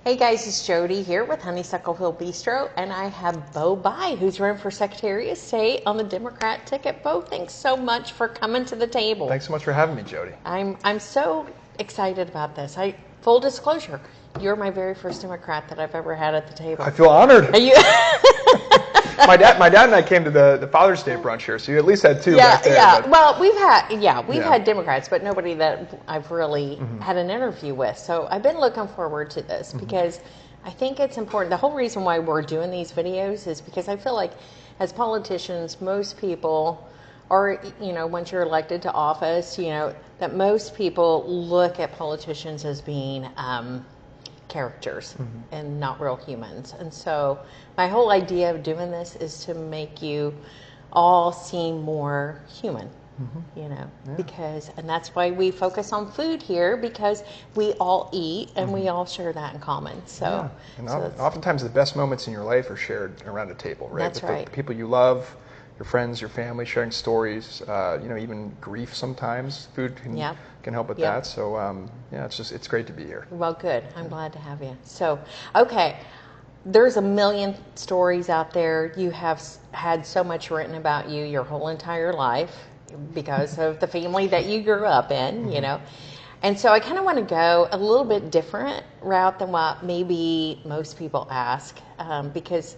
Hey guys, it's Jodi here with Honeysuckle Hill Bee-stro, and I have Beau Bayh, who's running for Secretary of State on the Democrat ticket. Beau, thanks so much for coming to the table. Thanks so much for having me, Jodi. I'm so excited about this. Full disclosure, you're my very first Democrat that I've ever had at the table. I feel honored. Are you? my dad and I came to the Father's Day brunch here, so you at least had two back there. Yeah. But... Well, we've had Democrats, but nobody that I've really had an interview with. So I've been looking forward to this because I think it's important. The whole reason why we're doing these videos is because I feel like as politicians, most people, or once you're elected to office, that most people look at politicians as being characters and not real humans. And so my whole idea of doing this is to make you all seem more human, and that's why we focus on food here, because we all eat and we all share that in common. So, and oftentimes the best moments in your life are shared around a table, right? That's right. The people you love, your friends, your family, sharing stories, even grief sometimes. Food can help with that. So, it's great to be here. Well, good. I'm glad to have you. So, okay, there's a million stories out there. You have had so much written about you your whole entire life because of the family that you grew up in, And so I kind of want to go a little bit different route than what maybe most people ask, because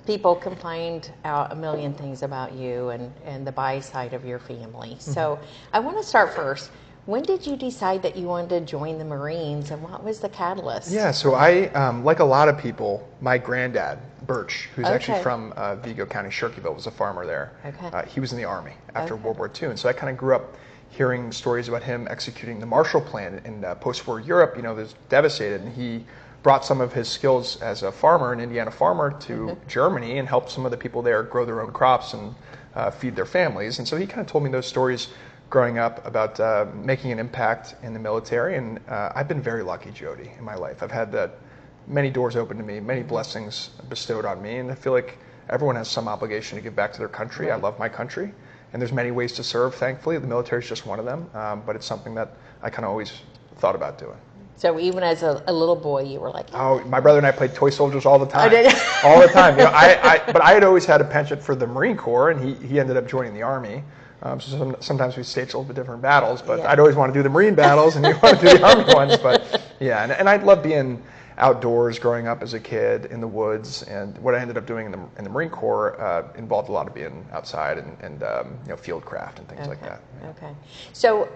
people can find out a million things about you and the Bayh side of your family. So I want to start first. When did you decide that you wanted to join the Marines, and what was the catalyst? Yeah, so I, like a lot of people, my granddad, Birch, who's actually from Vigo County, Shirkyville, was a farmer there. He was in the Army after World War II, and so I kind of grew up hearing stories about him executing the Marshall Plan in post-war Europe. Was devastated, and he brought some of his skills as a farmer, an Indiana farmer, to Germany and helped some of the people there grow their own crops and feed their families. And so he kind of told me those stories growing up about making an impact in the military. And I've been very lucky, Jodi, in my life. I've had many doors open to me, many blessings bestowed on me, and I feel like everyone has some obligation to give back to their country. I love my country, and there's many ways to serve, thankfully. The military is just one of them, but it's something that I kind of always thought about doing. So even as a little boy, you were like, oh, my brother and I played toy soldiers all the time. I did. All the time. But I had always had a penchant for the Marine Corps, and he ended up joining the Army. So sometimes we staged a little bit different battles, but I'd always want to do the Marine battles, and you want to do the Army ones. But and I loved being outdoors growing up as a kid in the woods, and what I ended up doing in the Marine Corps involved a lot of being outside and field craft and things like that. Okay. So,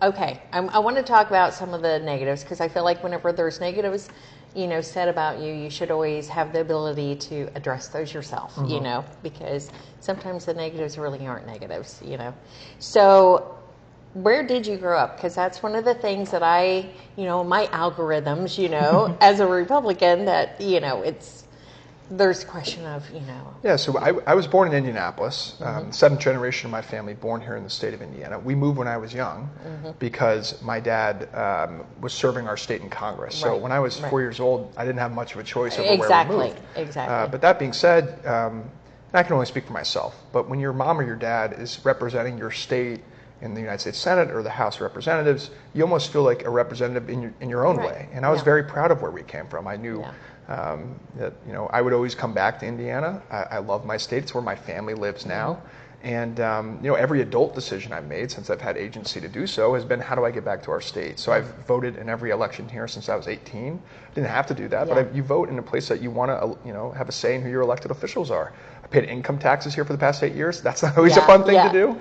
I want to talk about some of the negatives, because I feel like whenever there's negatives, said about you, you should always have the ability to address those yourself, because sometimes the negatives really aren't negatives, So where did you grow up? Because that's one of the things that my algorithms, as a Republican, that, there's a question of, Yeah, so I was born in Indianapolis, seventh generation of my family born here in the state of Indiana. We moved when I was young because my dad was serving our state in Congress. So when I was 4 years old, I didn't have much of a choice over where we moved. Exactly. But that being said, and I can only speak for myself, but when your mom or your dad is representing your state in the United States Senate or the House of Representatives, you almost feel like a representative in your own way. And I was very proud of where we came from. I knew that I would always come back to Indiana. I love my state. It's where my family lives now. And every adult decision I've made since I've had agency to do so has been, how do I get back to our state? So I've voted in every election here since I was 18. I didn't have to do that, but you vote in a place that you want to have a say in who your elected officials are. I paid income taxes here for the past 8 years. That's not always a fun thing to do.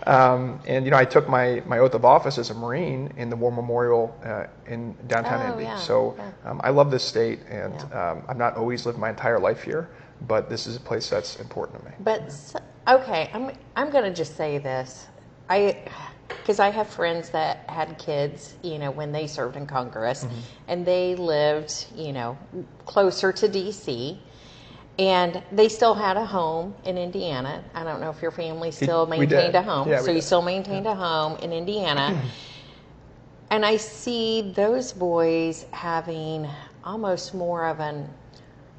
And I took my oath of office as a Marine in the War Memorial in downtown Indy. So I love this state, and I've not always lived my entire life here, but this is a place that's important to me. But I'm going to just say this, because I have friends that had kids, when they served in Congress, and they lived, closer to D.C., and they still had a home in Indiana. I don't know if your family still maintained a home. So you still maintained a home in Indiana. And I see those boys having almost more of an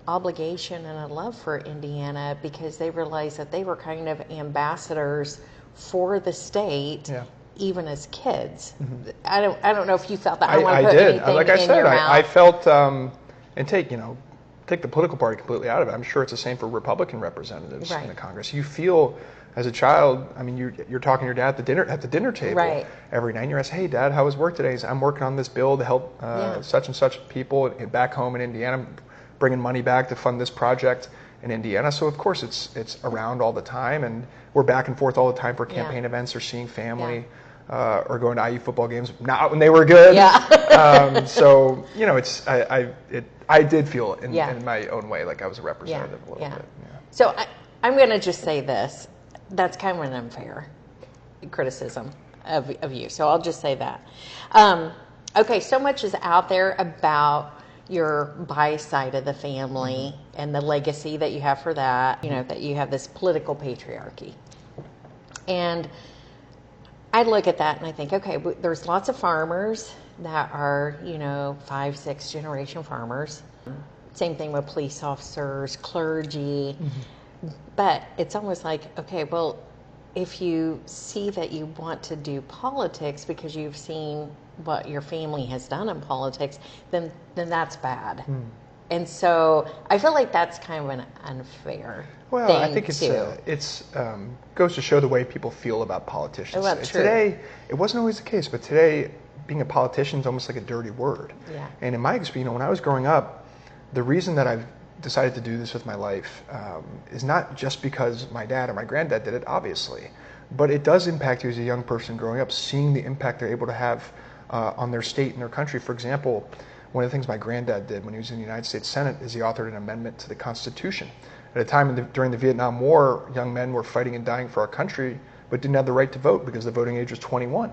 obligation and a love for Indiana, because they realized that they were kind of ambassadors for the state, even as kids. I don't know if you felt that. I did. Like I said, I felt And take the political party completely out of it. I'm sure it's the same for Republican representatives in the Congress. You feel, as a child, I mean, you're talking to your dad at the dinner table every night. And you're asking, "Hey, Dad, how was work today?" He's, "I'm working on this bill to help such and such people back home in Indiana, bringing money back to fund this project in Indiana." So of course it's around all the time, and we're back and forth all the time for campaign events or seeing family. Or going to IU football games, not when they were good. So I did feel in my own way like I was a representative a little bit. So I'm going to just say this: that's kind of an unfair criticism of you. So I'll just say that. Okay, so much is out there about your Bayh side of the family and the legacy that you have for that. That you have this political patriarchy, and I look at that and I think, okay, there's lots of farmers that are, 5, 6 generation farmers. Same thing with police officers, clergy. But it's almost like, okay, well, if you see that you want to do politics because you've seen what your family has done in politics, then that's bad. And so I feel like that's kind of an unfair thing. I think it's goes to show the way people feel about politicians. Today, it wasn't always the case, but today, being a politician is almost like a dirty word. And in my experience, when I was growing up, the reason that I've decided to do this with my life is not just because my dad or my granddad did it, obviously, but it does impact you as a young person growing up, seeing the impact they're able to have on their state and their country. For example, one of the things my granddad did when he was in the United States Senate is he authored an amendment to the Constitution. At a time during the Vietnam War, young men were fighting and dying for our country, but didn't have the right to vote because the voting age was 21.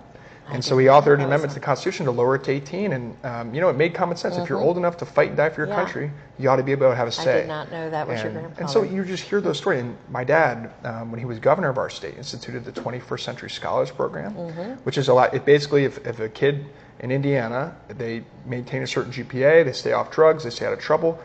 And so he authored an amendment to the Constitution to lower it to 18. And, it made common sense. If you're old enough to fight and die for your country, you ought to be able to have a say. I did not know that was your grandfather. And so you just hear those stories. And my dad, when he was governor of our state, instituted the 21st Century Scholars Program, which is a lot. It basically, if a kid in Indiana, they maintain a certain GPA, they stay off drugs, they stay out of trouble,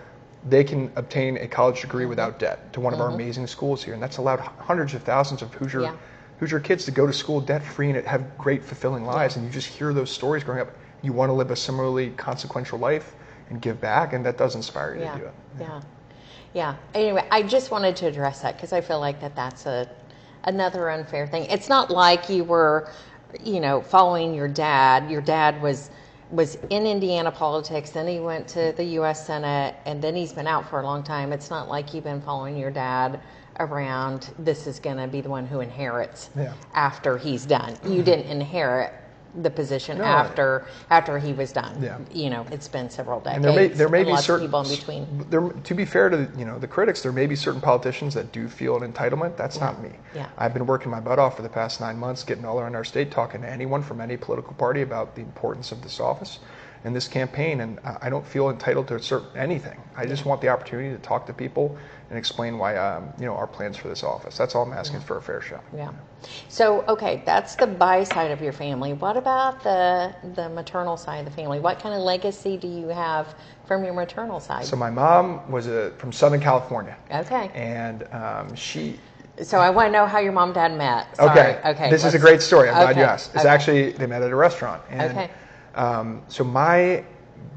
they can obtain a college degree without debt to one of our amazing schools here. And that's allowed hundreds of thousands of Hoosier kids to go to school debt-free and have great, fulfilling lives. And you just hear those stories growing up. You want to live a similarly consequential life and give back, and that does inspire you to do it. Yeah. Anyway, I just wanted to address that because I feel like that's another unfair thing. It's not like you were, following your dad. Your dad was in Indiana politics, then he went to the U.S. Senate, and then he's been out for a long time. It's not like you've been following your dad around, this is going to be the one who inherits after he's done. You didn't inherit the position after he was done. It's been several decades. And there may be lots certain of people in between. To be fair to the critics, there may be certain politicians that do feel an entitlement. That's not me. I've been working my butt off for the past 9 months, getting all around our state, talking to anyone from any political party about the importance of this office and this campaign, and I don't feel entitled to anything. I just want the opportunity to talk to people and explain why our plans for this office. That's all I'm asking for a fair shot. So, okay, that's the Bayh side of your family. What about the maternal side of the family? What kind of legacy do you have from your maternal side? So my mom was from Southern California. Okay. And she... So I want to know how your mom and dad met. Sorry. Okay. This is a great story. I'm glad you asked. It's actually, they met at a restaurant. And, so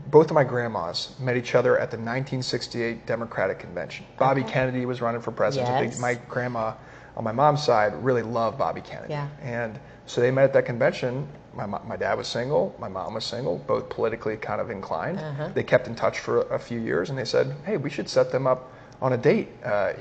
both of my grandmas met each other at the 1968 Democratic Convention. Bobby Kennedy was running for president. My grandma on my mom's side really loved Bobby Kennedy. And so they met at that convention. My dad was single, my mom was single, both politically kind of inclined. They kept in touch for a few years, and they said, hey, we should set them up on a date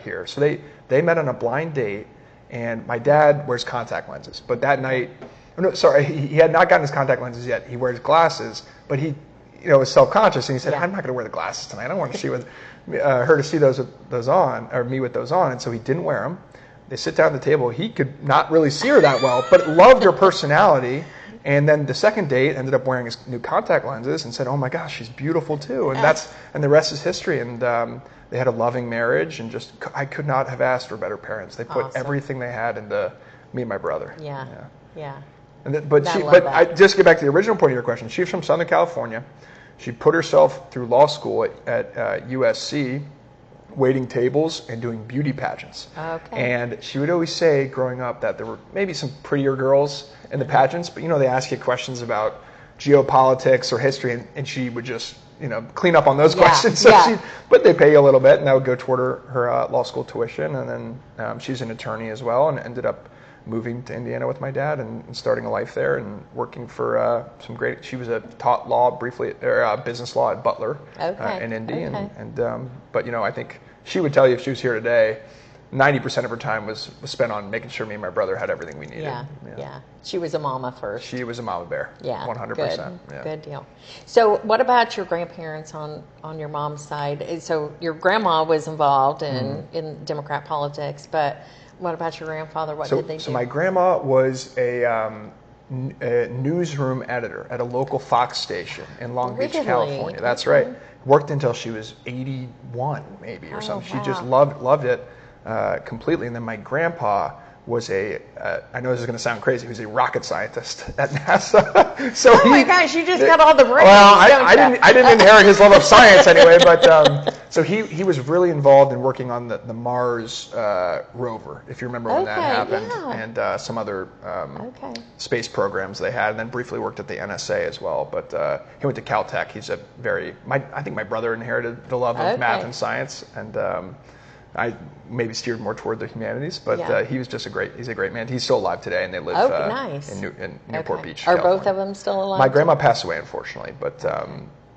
here. So they met on a blind date, and my dad wears contact lenses. But that night, he had not gotten his contact lenses yet. He wears glasses, but he was self-conscious, and he said, I'm not going to wear the glasses tonight. I don't want to see her to see those on, or me with those on. And so he didn't wear them. They sit down at the table. He could not really see her that well, but loved her personality. And then the second date ended up wearing his new contact lenses and said, oh my gosh, she's beautiful too. And the rest is history. And they had a loving marriage, and I could not have asked for better parents. They put everything they had into me and my brother. Just get back to the original point of your question. She's from Southern California. She put herself through law school at USC, waiting tables and doing beauty pageants. And she would always say growing up that there were maybe some prettier girls in the pageants, but they ask you questions about geopolitics or history, and she would just clean up on those questions. So but they pay you a little bit, and that would go toward her law school tuition. And then she's an attorney as well, and ended up moving to Indiana with my dad and starting a life there and working for some great. She was taught law briefly, or business law at Butler in Indy, but I think she would tell you if she was here today, 90% of her time was spent on making sure me and my brother had everything we needed. Yeah. She was a mama first. She was a mama bear. 100%. Good deal. So what about your grandparents on your mom's side? So your grandma was involved in Democrat politics, but what about your grandfather? What did they do? So my grandma was a newsroom editor at a local Fox station in Long Beach, California. That's right. Worked until she was 81 maybe or something. She just loved it completely. And then my grandpa was I know this is going to sound crazy, he was a rocket scientist at NASA. So my gosh, you just got all the brains. Well, I didn't inherit his love of science anyway, but so he was really involved in working on the Mars rover, if you remember when that happened, and some other space programs they had, and then briefly worked at the NSA as well. But he went to Caltech. He's I think my brother inherited the love of math and science, and I maybe steered more toward the humanities, but he was just he's a great man. He's still alive today, and they live in Newport Beach, Are California. both of them still alive? My grandma passed away, unfortunately, but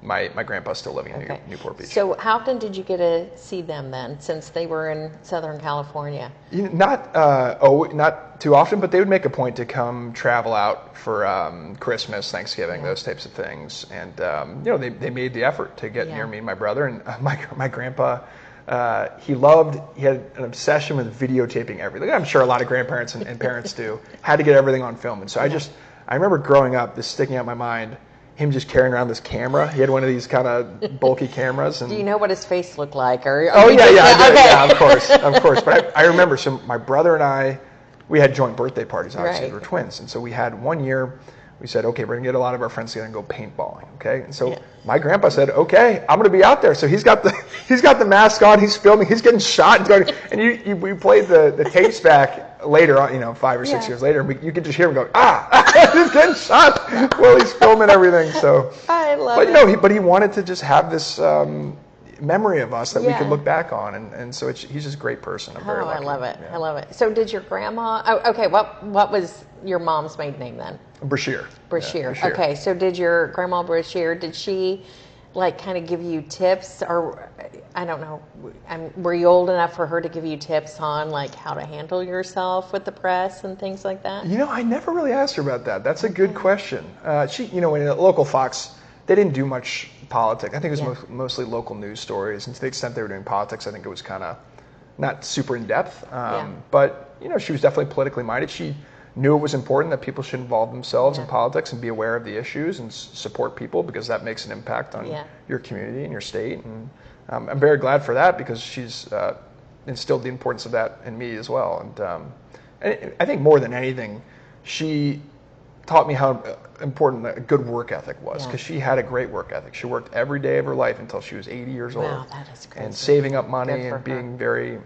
my grandpa's still living in Newport Beach. So how often did you get to see them then, since they were in Southern California? Not too often, but they would make a point to come travel out for Christmas, Thanksgiving, those types of things. And they made the effort to get near me and my brother. And my grandpa, he had an obsession with videotaping everything. I'm sure a lot of grandparents and parents do. Had to get everything on film. And so I remember growing up, this sticking out in my mind, him just carrying around this camera. He had one of these kind of bulky cameras. And do you know what his face looked like? Yeah, of course. But I remember, so my brother and I, we had joint birthday parties, obviously, we were twins. And so we had one year, we said, okay, we're going to get a lot of our friends together and go paintballing, okay? And so my grandpa said, okay, I'm going to be out there. So he's got the mask on, he's filming, he's getting shot. And we played the tapes back later on, 5 or 6 years later, and you could just hear him go, he's getting shot while he's filming everything. So I love it. But he wanted to just have this memory of us that we could look back on, and so he's just a great person. I'm very lucky. I love it. I love it. So did your grandma? What was your mom's maiden name then? Brashear. Brashear. Okay, so did your grandma Brashear? Did she kind of give you tips, or I don't know? Were you old enough for her to give you tips on how to handle yourself with the press and things like that? I never really asked her about that. That's a good question. She, in a local Fox, they didn't do much politics. I think it was mostly local news stories, and to the extent they were doing politics, I think it was kind of not super in depth. But she was definitely politically minded. She knew it was important that people should involve themselves in politics and be aware of the issues and support people, because that makes an impact on your community and your state. And I'm very glad for that, because she's instilled the importance of that in me as well. And I think more than anything, she taught me how important a good work ethic was, because she had a great work ethic. She worked every day of her life until she was 80 years old. Wow, that is crazy. And saving up money and being very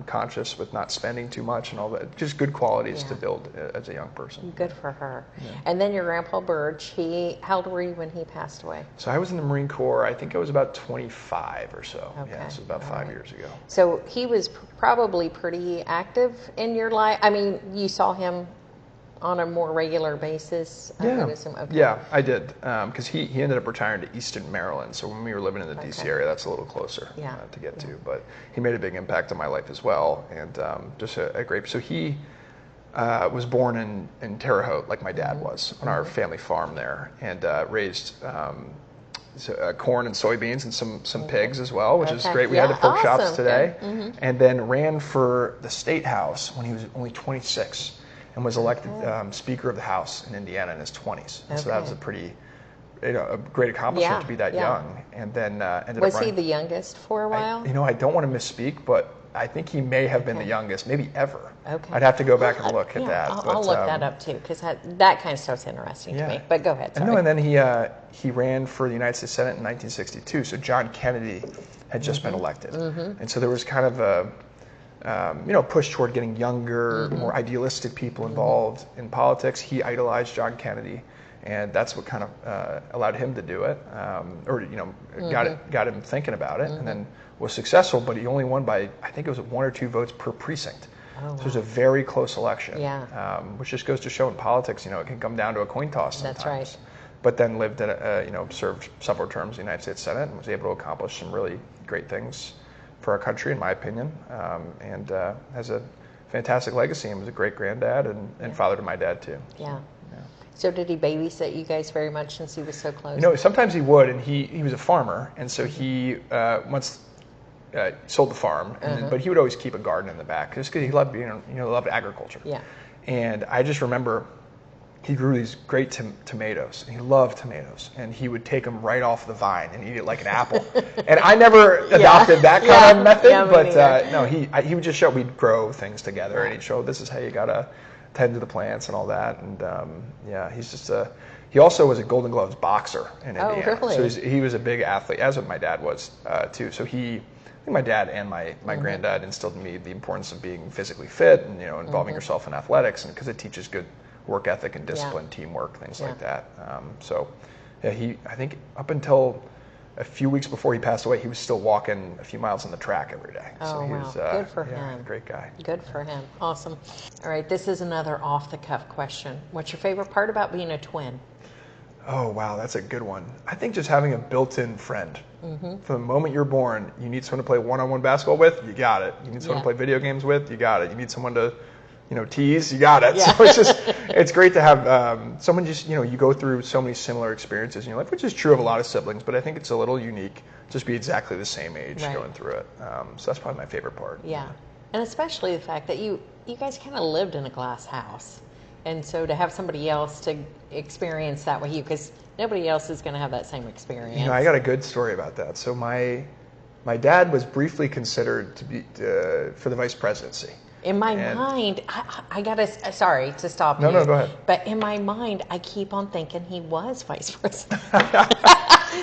conscious with not spending too much and all that. Just good qualities to build as a young person. Good for her. Yeah. And then your grandpa Burge, how old were you when he passed away? So I was in the Marine Corps. I think I was about 25 or so. Okay. Yeah, so about 5 years ago. So he was probably pretty active in your life. I mean, you saw him on a more regular basis, I would assume. Okay. Yeah, I did, because he ended up retiring to Easton, Maryland. So when we were living in the D.C. area, that's a little closer to get to. But he made a big impact on my life as well, and just a great. So he was born in Terre Haute, like my dad was, on our family farm there, and raised corn and soybeans and some pigs as well, which is great. We had the pork chops today, and then ran for the state house when he was only 26. And was elected Speaker of the House in Indiana in his 20s. And so that was a pretty, a great accomplishment to be that young. And then ended up running. Was he the youngest for a while? I don't want to misspeak, but I think he may have been the youngest, maybe ever. Okay. I'd have to go back and look at that. I'll look that up too, because that kind of stuff's interesting to me. But go ahead. Sorry. And then he ran for the United States Senate in 1962. So John Kennedy had just been elected, and so there was kind of a push toward getting younger, more idealistic people involved in politics. He idolized John Kennedy, And that's what kind of allowed him to do it, or got him thinking about it, and then was successful. But he only won by, I think it was 1 or 2 votes per precinct. Oh, wow. So it was a very close election. Which just goes to show in politics, it can come down to a coin toss sometimes. That's right. But then lived in served several terms in the United States Senate and was able to accomplish some really great things for our country, in my opinion, and has a fantastic legacy and was a great granddad and father to my dad too. Yeah. So did he babysit you guys very much since he was so close? Sometimes he would, and he was a farmer, and so he once sold the farm, but he would always keep a garden in the back just because he loved loved agriculture. Yeah. And I just remember he grew these great tomatoes, and he loved tomatoes, and he would take them right off the vine and eat it like an apple. And I never adopted that kind of method, but no, he would just show, we'd grow things together, and he'd show, this is how you gotta tend to the plants and all that. And he's just he also was a Golden Gloves boxer in Indiana. Oh, really? So he was a big athlete, as my dad was too. So I think my dad and my granddad instilled in me the importance of being physically fit and involving yourself in athletics, and because it teaches good work ethic and discipline, teamwork, things like that. I think up until a few weeks before he passed away, he was still walking a few miles on the track every day. Oh, so he was, good for him. Great guy. Good for him. Awesome. All right, this is another off-the-cuff question. What's your favorite part about being a twin? Oh, wow, that's a good one. I think just having a built-in friend. From the moment you're born, you need someone to play one-on-one basketball with, you got it. You need someone to play video games with, you got it. You need someone to tease, you got it. Yeah. So it's great to have someone you go through so many similar experiences in your life, which is true of a lot of siblings, but I think it's a little unique, just be exactly the same age going through it. So that's probably my favorite part. Yeah. And especially the fact that you guys kind of lived in a glass house. And so to have somebody else to experience that with you, because nobody else is going to have that same experience. I got a good story about that. So my dad was briefly considered to be for the vice presidency. In my mind, I gotta, sorry to stop you. No, go ahead. But in my mind, I keep on thinking he was vice president.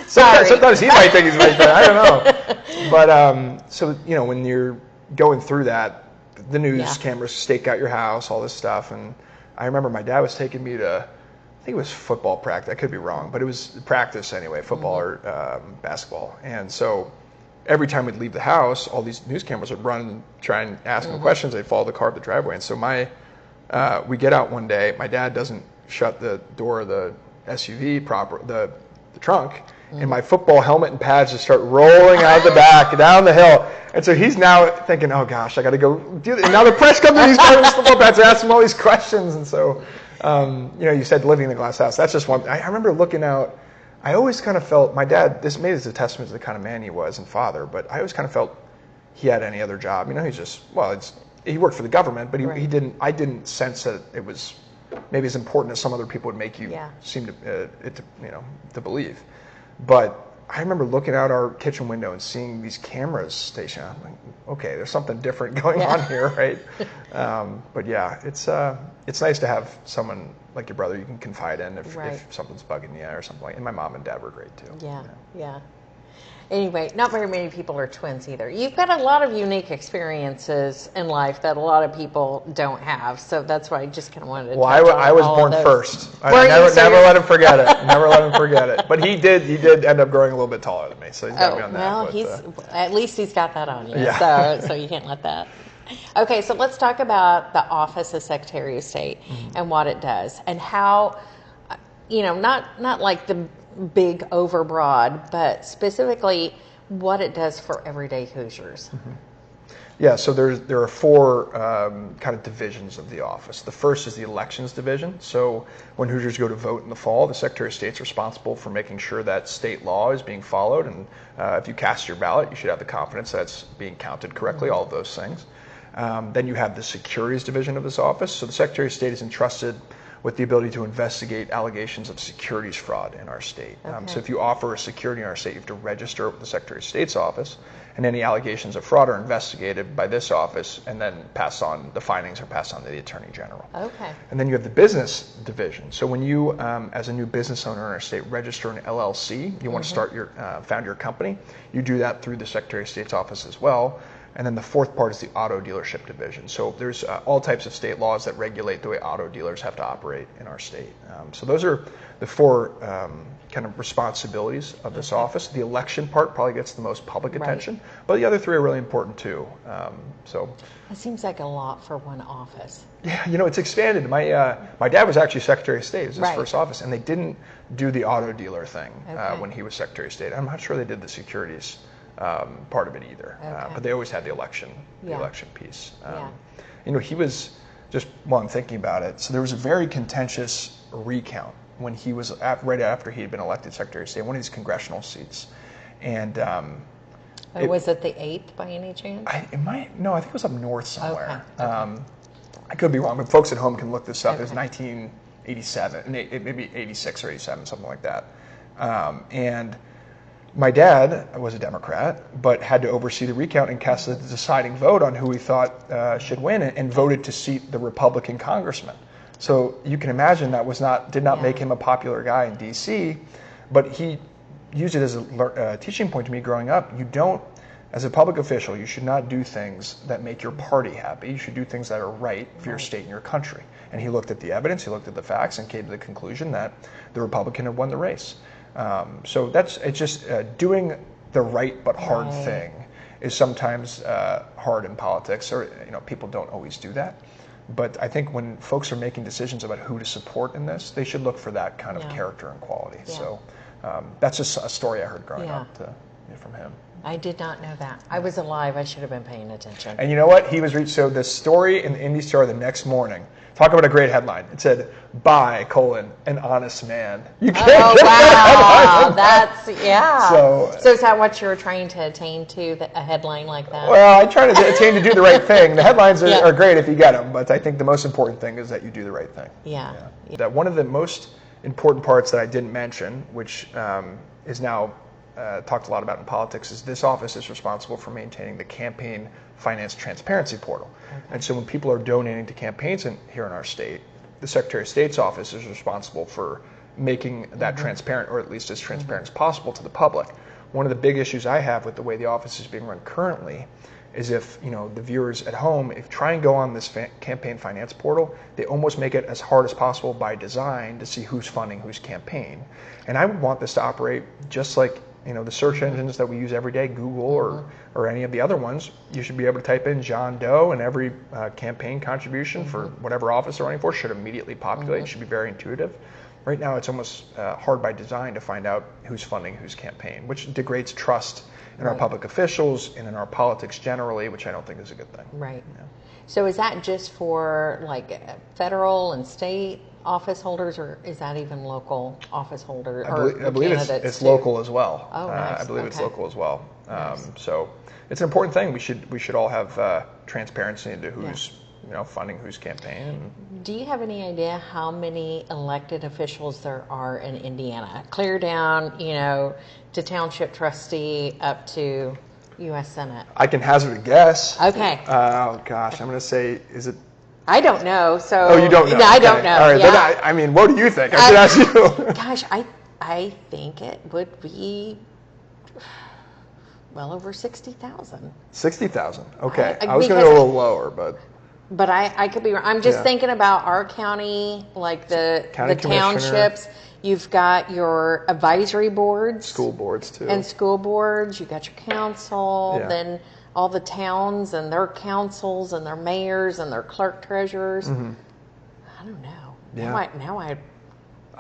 Sometimes he might think he's vice president, I don't know. But, so, when you're going through that, the news cameras stake out your house, all this stuff. And I remember my dad was taking me to, I think it was football practice. I could be wrong, but it was practice anyway, football or basketball. And so every time we'd leave the house, all these news cameras would run and try and ask him questions. They'd follow the car up the driveway. And so we get out one day. My dad doesn't shut the door of the SUV the trunk, and my football helmet and pads just start rolling out of the back down the hill. And so he's now thinking, oh gosh, I got to go do this. And now the press comes in, these football pads are asking him all these questions. And so, you said living in a glass house. That's just one. I remember looking out. I always kind of felt, my dad, this made it a testament to the kind of man he was and father, but I always kind of felt he had any other job. He's just, he worked for the government, but he didn't, I didn't sense that it was maybe as important as some other people would make you seem to believe. But I remember looking out our kitchen window and seeing these cameras stationed. I'm like, okay, there's something different going on here, right? But it's nice to have someone like your brother you can confide in if something's bugging you or something like that. And my mom and dad were great too. Yeah. Anyway, not very many people are twins either. You've got a lot of unique experiences in life that a lot of people don't have. So that's why I just kind of wanted to touch on I was born first. I never let him forget it. Never let him forget it. But he did end up growing a little bit taller than me. So he's got me on that. Well, at least he's got that on you. Yeah. So you can't let that. Okay, so let's talk about the Office of Secretary of State and what it does and how, not like the big overbroad, but specifically what it does for everyday Hoosiers. Yeah, so there are 4 kind of divisions of the office. The first is the elections division. So when Hoosiers go to vote in the fall, the Secretary of State's responsible for making sure that state law is being followed. And if you cast your ballot, you should have the confidence that it's being counted correctly, all of those things. Then you have the securities division of this office. So the Secretary of State is entrusted with the ability to investigate allegations of securities fraud in our state. So if you offer a security in our state, you have to register it with the Secretary of State's office, and any allegations of fraud are investigated by this office and then the findings are passed on to the Attorney General. Okay. And then you have the business division. So when you, as a new business owner in our state, register an LLC, you want to start found your company, you do that through the Secretary of State's office as well. And then the fourth part is the auto dealership division. So there's all types of state laws that regulate the way auto dealers have to operate in our state. So those are the four kind of responsibilities of this office. The election part probably gets the most public attention, but the other three are really important too. So it seems like a lot for one office. Yeah, you know, it's expanded. My dad was actually Secretary of State. It was his first office, and they didn't do the auto dealer thing when he was Secretary of State. I'm not sure they did the securities part of it either, but they always had the election piece. You know, he was just, well, I'm thinking about it. So there was a very contentious recount when he was right after he had been elected Secretary of State, one of these congressional seats, and was it the 8th by any chance? No, I think it was up north somewhere. Okay. I could be wrong, but folks at home can look this up. It was 1987, maybe 86 or 87, something like that. And my dad was a Democrat, but had to oversee the recount and cast the deciding vote on who he thought should win, and voted to seat the Republican congressman. So you can imagine that did not make him a popular guy in D.C., but he used it as a teaching point to me growing up. As a public official, you should not do things that make your party happy. You should do things that are right for your state and your country. And he looked at the evidence, he looked at the facts, and came to the conclusion that the Republican had won the race. So it's just doing the right but hard thing is sometimes hard in politics, or people don't always do that. But I think when folks are making decisions about who to support in this, they should look for that kind of character and quality. Yeah. So that's just a story I heard growing up from him. I did not know that. I was alive. I should have been paying attention. And you know what? So the story in the Indy Star the next morning, talk about a great headline. It said, "By, an honest man." You can't get that headline. That's, So is that what you're trying to attain to, a headline like that? Well, I try to attain to do the right thing. The headlines are great if you get them, but I think the most important thing is that you do the right thing. Yeah. That one of the most important parts that I didn't mention, which is now talked a lot about in politics, is this office is responsible for maintaining the campaign finance transparency portal. Okay. And so when people are donating to campaigns here in our state, the Secretary of State's office is responsible for making that transparent, or at least as transparent as possible to the public. One of the big issues I have with the way the office is being run currently is if the viewers at home, try and go on this campaign finance portal, they almost make it as hard as possible by design to see who's funding whose campaign. And I would want this to operate just like the search engines that we use every day, Google or any of the other ones. You should be able to type in John Doe, and every campaign contribution for whatever office they're running for should immediately populate. It should be very intuitive. Right now, it's almost hard by design to find out who's funding whose campaign, which degrades trust in our public officials and in our politics generally, which I don't think is a good thing. Right. So is that just for federal and state office holders, or is that even local office holders? I believe it's local as well. Oh, nice. I believe it's local as well. Nice. So it's an important thing. We should all have transparency into who's funding whose campaign. Do you have any idea how many elected officials there are in Indiana? Clear down, to township trustee up to U.S. Senate. I can hazard a guess. Okay. Oh gosh, I'm going to say, is it? I don't know. So. Oh, you don't know? No, I don't know. All right. Yeah. Then what do you think? I should ask you. Gosh, I think it would be well over 60,000. 60,000. Okay. I was going to go a little lower, but. But I could be wrong. I'm just thinking about our county, like the townships. You've got your advisory boards. School boards, too. And school boards. You've got your council. Then all the towns and their councils and their mayors and their clerk treasurers. I don't know. Yeah. Now I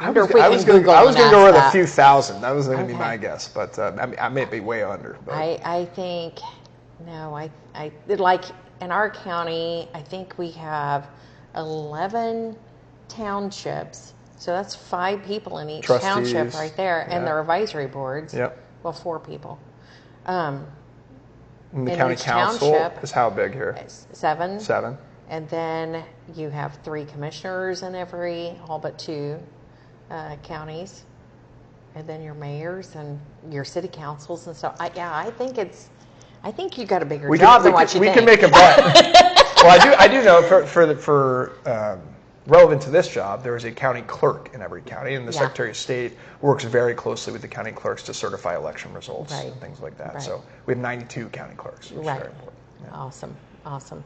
I was going to go with a few thousand. That was going to be my guess, but I may be way under. But. I think, I like in our county, I think we have 11 townships. So that's 5 people in each township right there, and their advisory boards. Yep. Well, 4 people. And the county council is how big here? 7. 7. And then you have 3 commissioners in all but 2 counties. And then your mayors and your city councils and stuff. I think you got a bigger job than what you think. We can make a bet. Well, I do know for relevant to this job, there is a county clerk in every county, and the Secretary of State works very closely with the county clerks to certify election results and things like that. Right. So we have 92 county clerks, which is very important. Yeah. Awesome. Awesome.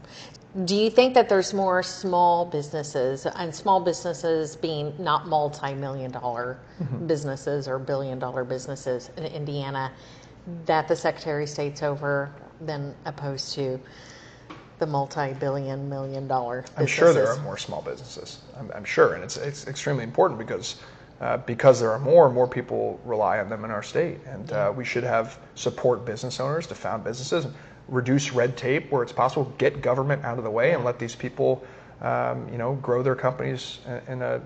Do you think that there's more small businesses, and small businesses being not multi-million-dollar businesses or billion-dollar businesses in Indiana, that the Secretary of State's over than opposed to the multi-billion, million-dollar businesses? I'm sure there are more small businesses. I'm sure, and it's extremely important because there are more people rely on them in our state, and we should have support business owners to found businesses, reduce red tape where it's possible, get government out of the way, and let these people, grow their companies in an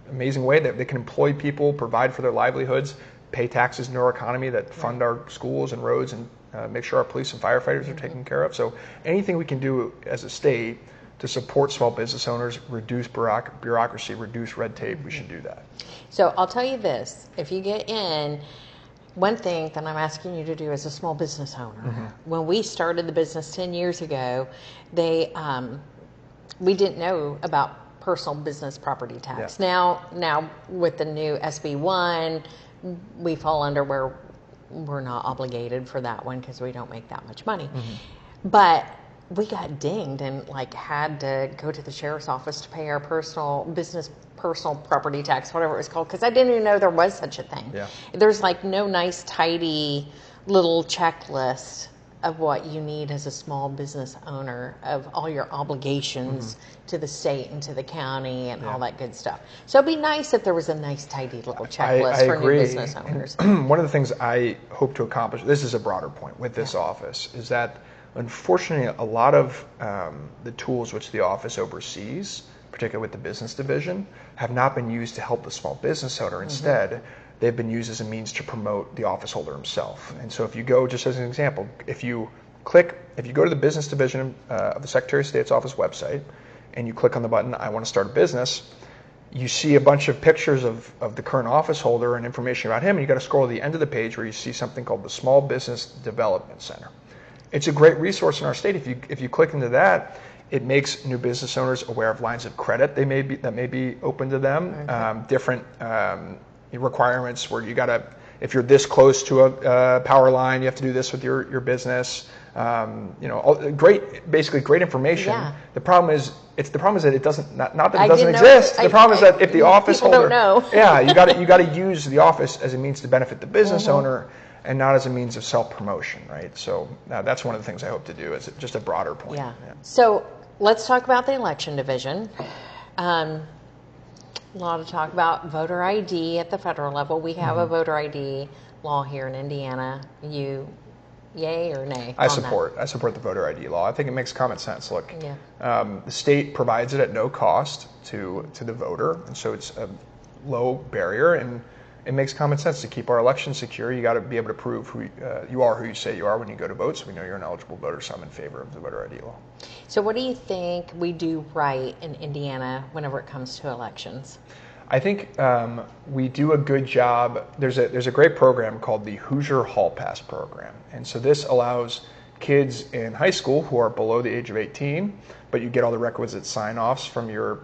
amazing way that they can employ people, provide for their livelihoods, pay taxes in our economy that fund our schools and roads, and make sure our police and firefighters are taken care of. So anything we can do as a state to support small business owners, reduce bureaucracy, reduce red tape, we should do that. So I'll tell you this, if you get in, one thing that I'm asking you to do as a small business owner, when we started the business 10 years ago, we didn't know about personal business property tax. Yeah. Now with the new SB1, we fall under where we're not obligated for that one because we don't make that much money. But we got dinged and had to go to the sheriff's office to pay our personal property tax, whatever it was called, because I didn't even know there was such a thing. Yeah. There's no nice, tidy little checklist of what you need as a small business owner, of all your obligations to the state and to the county and all that good stuff. So it'd be nice if there was a nice, tidy little checklist for new business owners. One of the things I hope to accomplish, this is a broader point with this office, is that unfortunately a lot of the tools which the office oversees, particularly with the business division, have not been used to help the small business owner. Instead, they've been used as a means to promote the office holder himself. And so if you go, just as an example, if you go to the business division of the Secretary of State's office website, and you click on the button, I want to start a business, you see a bunch of pictures of the current office holder and information about him, and you got to scroll to the end of the page where you see something called the Small Business Development Center. It's a great resource in our state. If you click into that, it makes new business owners aware of lines of credit that may be open to them, different requirements where you gotta, if you're this close to a power line, you have to do this with your business. Great information. Yeah. The problem is that it doesn't, not that it doesn't exist. The problem is that if the office holder, don't know. you got to use the office as a means to benefit the business owner, and not as a means of self-promotion, right? So that's one of the things I hope to do, is just a broader point. Yeah. So let's talk about the election division. A lot of talk about voter ID at the federal level. We have a voter ID law here in Indiana. You yay or nay? I support the voter ID law. I think it makes common sense. Look, the state provides it at no cost to the voter, and so it's a low barrier, and it makes common sense to keep our elections secure. You got to be able to prove who you say you are when you go to vote, so we know you're an eligible voter. So I'm in favor of the voter ID law. So what do you think we do right in Indiana whenever it comes to elections? I think we do a good job. There's a great program called the Hoosier Hall Pass program, and so this allows kids in high school who are below the age of 18, but you get all the requisite sign-offs from your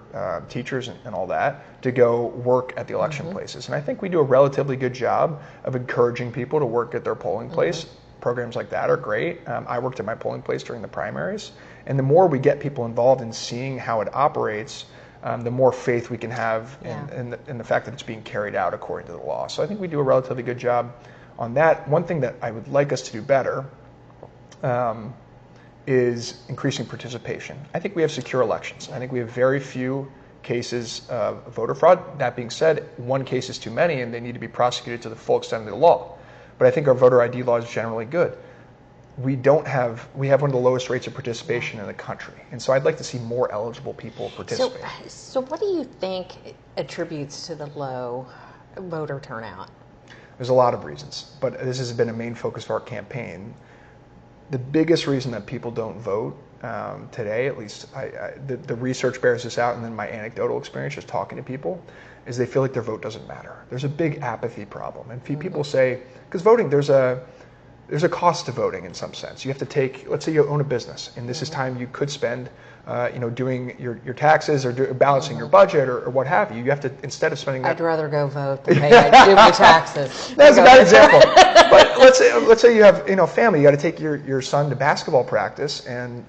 teachers and all that, to go work at the election places. And I think we do a relatively good job of encouraging people to work at their polling place. Programs like that are great. I worked at my polling place during the primaries, and the more we get people involved in seeing how it operates, the more faith we can have in the fact that it's being carried out according to the law. So I think we do a relatively good job on that. One thing that I would like us to do better is increasing participation. I think we have secure elections. I think we have very few cases of voter fraud. That being said, one case is too many, and they need to be prosecuted to the full extent of the law. But I think our voter ID law is generally good. We have one of the lowest rates of participation in the country, and so I'd like to see more eligible people participate. So what do you think attributes to the low voter turnout? There's a lot of reasons, but this has been a main focus of our campaign. The biggest reason that people don't vote today, at least the research bears this out, and then my anecdotal experience just talking to people, is they feel like their vote doesn't matter. There's a big apathy problem, and people say, because voting, there's a cost to voting in some sense. You have to take, let's say you own a business, and this is time you could spend doing your taxes or balancing your budget or what have you. You have to, instead of spending that. I'd rather go vote than pay do my taxes. That's a bad example. But let's say you have family. You got to take your son to basketball practice, and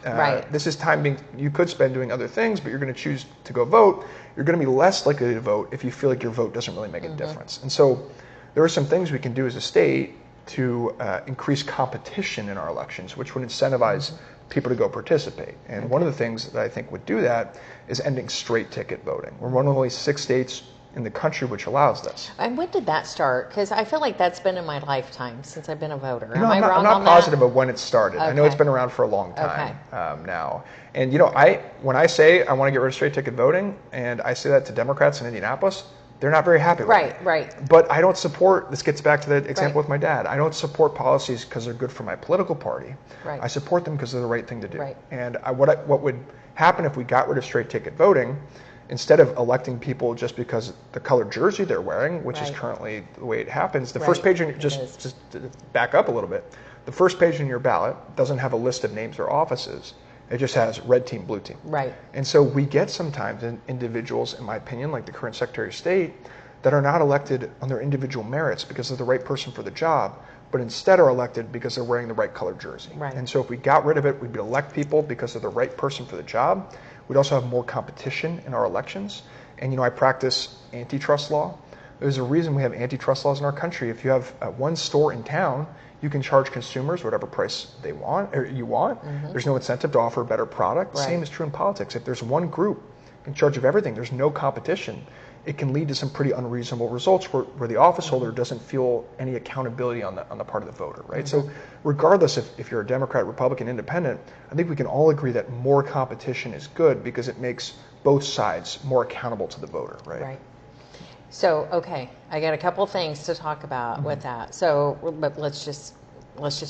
this is time you could spend doing other things, but you're going to choose to go vote. You're going to be less likely to vote if you feel like your vote doesn't really make a difference. And so there are some things we can do as a state to increase competition in our elections, which would incentivize people to go participate. And one of the things that I think would do that is ending straight ticket voting. We're one of only 6 states in the country which allows this. And when did that start? Because I feel like that's been in my lifetime since I've been a voter. I'm not positive of when it started. Okay. I know it's been around for a long time now. And when I say I want to get rid of straight ticket voting, and I say that to Democrats in Indianapolis, they're not very happy with it. Right. But I don't support, this gets back to the example with my dad, I don't support policies because they're good for my political party. Right. I support them because they're the right thing to do. Right. And what would happen if we got rid of straight ticket voting, instead of electing people just because the colored jersey they're wearing, which is currently the way it happens, the first page, just to back up a little bit, the first page in your ballot doesn't have a list of names or offices. It just has red team, blue team. Right. And so we get sometimes individuals, in my opinion, like the current Secretary of State, that are not elected on their individual merits because they're the right person for the job, but instead are elected because they're wearing the right colored jersey. Right. And so if we got rid of it, we'd elect people because they're the right person for the job. We'd also have more competition in our elections. And I practice antitrust law. There's a reason we have antitrust laws in our country. If you have one store in town, you can charge consumers whatever price they want or you want. Mm-hmm. There's no incentive to offer a better product. Right. Same is true in politics. If there's one group in charge of everything, there's no competition. It can lead to some pretty unreasonable results where the office holder doesn't feel any accountability on the part of the voter, right? Mm-hmm. So regardless if you're a Democrat, Republican, Independent, I think we can all agree that more competition is good because it makes both sides more accountable to the voter, right? Right. So, okay, I got a couple things to talk about with that. So, but let's just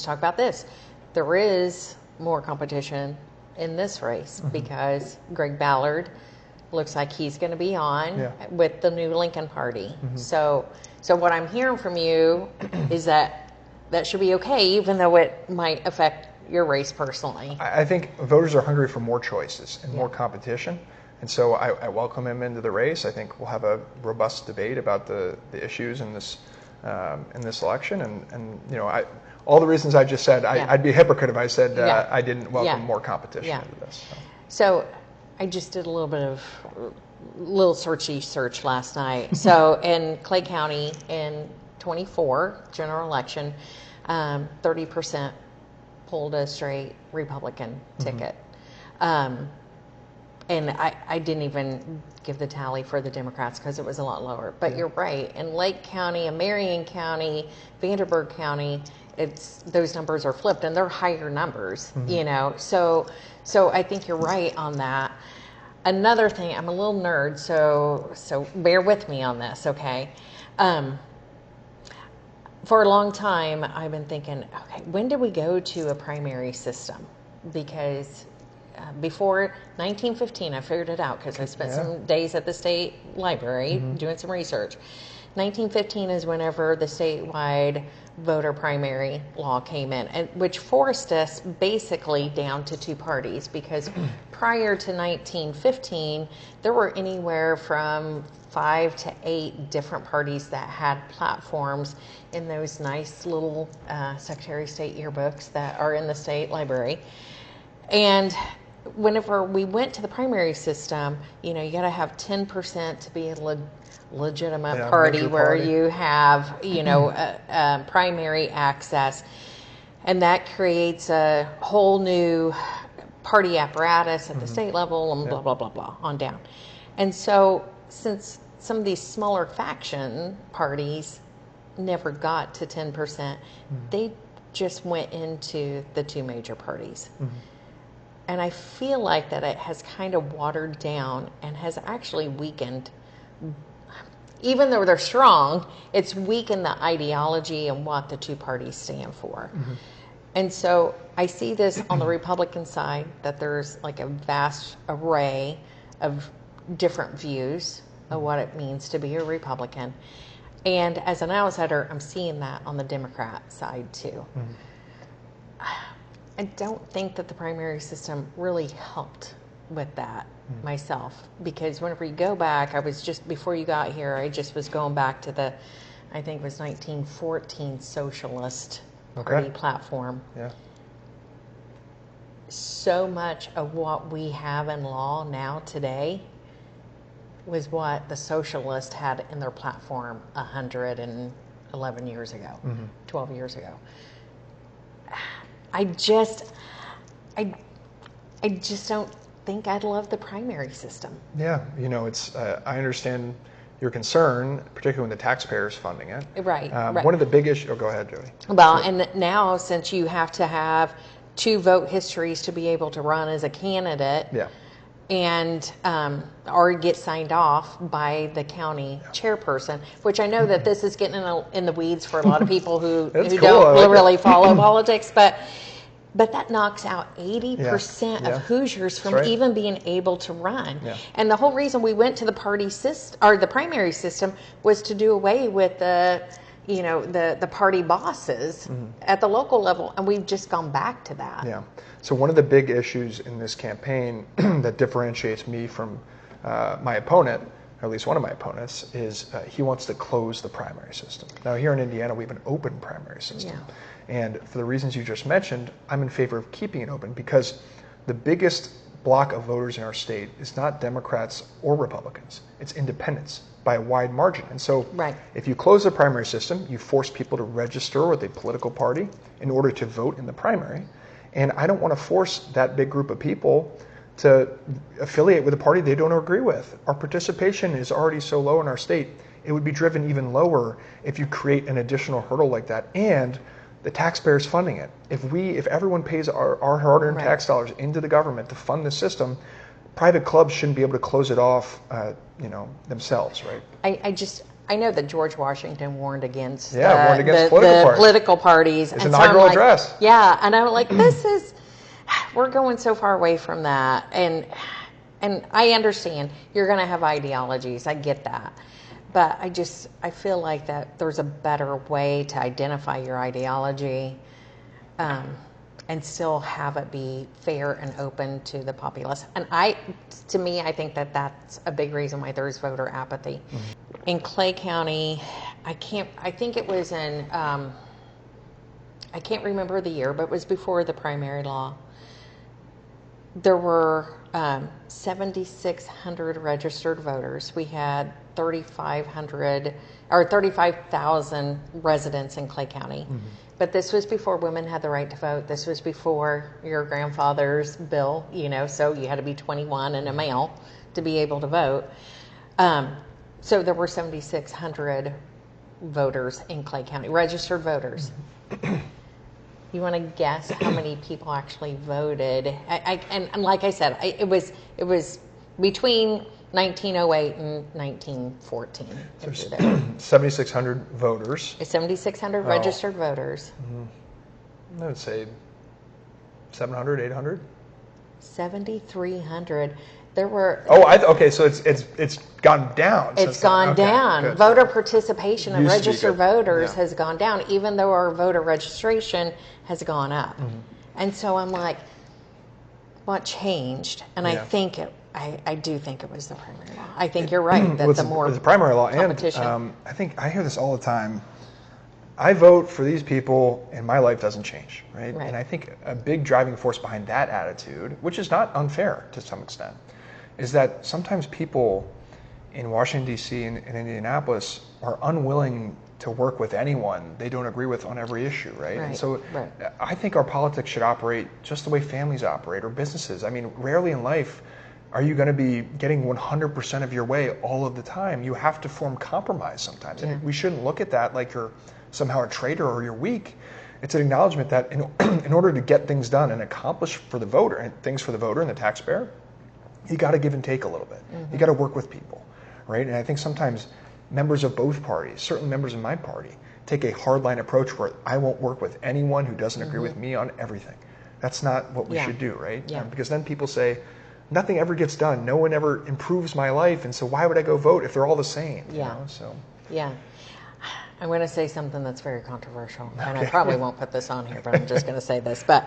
talk about this. There is more competition in this race because Greg Ballard looks like he's going to be on with the new Lincoln Party. So what I'm hearing from you is that should be okay, even though it might affect your race personally. I think voters are hungry for more choices and more competition. And so I welcome him into the race. I think we'll have a robust debate about the issues in this election. And all the reasons I just said, I'd be a hypocrite if I said I didn't welcome more competition into this. So I just did a little bit of search last night. So in Clay County in 24 general election, 30% pulled a straight Republican ticket. And I didn't even give the tally for the Democrats because it was a lot lower. But you're right. In Lake County, in Marion County, Vanderburgh County, those numbers are flipped, and they're higher numbers. So I think you're right on that. Another thing, I'm a little nerd, so bear with me on this, okay? For a long time, I've been thinking, okay, when did we go to a primary system? Because before 1915, I figured it out because I spent some days at the state library doing some research. 1915 is whenever the statewide voter primary law came in, which forced us basically down to 2 parties, because prior to 1915, there were anywhere from 5 to 8 different parties that had platforms in those nice little Secretary of State yearbooks that are in the state library. And whenever we went to the primary system, you got to have 10% to be a legitimate party where you have, primary access. And that creates a whole new party apparatus at the state level and blah, blah, blah, blah, on down. And so since some of these smaller faction parties never got to 10%, they just went into the 2 major parties. And I feel like that it has kind of watered down and has actually weakened. Even though they're strong, it's weakened the ideology and what the 2 parties stand for. And so I see this on the Republican side, that there's like a vast array of different views of what it means to be a Republican. And as an outsider, I'm seeing that on the Democrat side too. I don't think that the primary system really helped with that myself, because whenever you go back, I was just, before you got here, I just was going back to the, I think it was 1914 Socialist Party platform. Yeah. So much of what we have in law now today was what the socialists had in their platform 111 years ago, 12 years ago. I just don't think I'd love the primary system. Yeah, you know, it's I understand your concern, particularly when the taxpayer's funding it. Right. One of the big issues. Oh, go ahead, Jodi. Well, and now since you have to have 2 vote histories to be able to run as a candidate, and or get signed off by the county chairperson, which I know that this is getting in the weeds for a lot of people who don't really follow politics, but that knocks out 80% of Hoosiers from even being able to run. And the whole reason we went to the party system, or the primary system, was to do away with the party bosses at the local level, and we've just gone back to that. Yeah. So one of the big issues in this campaign that differentiates me from my opponent, or at least one of my opponents, is he wants to close the primary system. Now here in Indiana, we have an open primary system. And for the reasons you just mentioned, I'm in favor of keeping it open, because the biggest block of voters in our state is not Democrats or Republicans. It's independents by a wide margin. And so if you close the primary system, you force people to register with a political party in order to vote in the primary. And I don't want to force that big group of people to affiliate with a party they don't agree with. Our participation is already so low in our state. It would be driven even lower if you create an additional hurdle like that. And the taxpayers funding it. If everyone pays our hard-earned tax dollars into the government to fund the system, private clubs shouldn't be able to close it off, themselves, right? I know that George Washington warned against political parties. His inaugural address. Yeah, and I'm like, we're going so far away from that, and I understand you're going to have ideologies. I get that. But I feel like that there's a better way to identify your ideology and still have it be fair and open to the populace. And to me, I think that that's a big reason why there's voter apathy. In Clay County, I think it was in, I can't remember the year, but it was before the primary law. There were 7,600 registered voters. We had 35,000 residents in Clay County. But this was before women had the right to vote. This was before your grandfather's bill, so you had to be 21 and a male to be able to vote. So there were 7,600 voters in Clay County, registered voters. You want to guess how many people actually voted? And like I said, it was between 1908 and 1914. 7,600 voters. 7,600 registered voters. I would say 700, 800. 7,300. There were. Okay. So it's gone down. It's gone down. Good. Voter participation of registered voters has gone down, even though our voter registration has gone up. And so I'm like, what changed? And I think I do think it was the primary law. I think you're right that the more the primary law competition. And I think I hear this all the time. I vote for these people, and my life doesn't change, right? And I think a big driving force behind that attitude, which is not unfair to some extent, is that sometimes people in Washington, D.C. and Indianapolis are unwilling to work with anyone they don't agree with on every issue, right? And so I think our politics should operate just the way families operate or businesses. I mean, rarely in life are you going to be getting 100% of your way all of the time. You have to form compromise sometimes. And we shouldn't look at that like you're somehow a traitor or you're weak. It's an acknowledgement that in order to get things done and accomplish for the voter and things for the voter and the taxpayer, you got to give and take a little bit. You got to work with people, right? And I think sometimes members of both parties, certainly members of my party, take a hardline approach where I won't work with anyone who doesn't agree with me on everything. That's not what we should do, right? Because then people say, nothing ever gets done. No one ever improves my life, and so why would I go vote if they're all the same? You know? So. Yeah. I'm going to say something that's very controversial, and I probably won't put this on here, but I'm just going to say this. But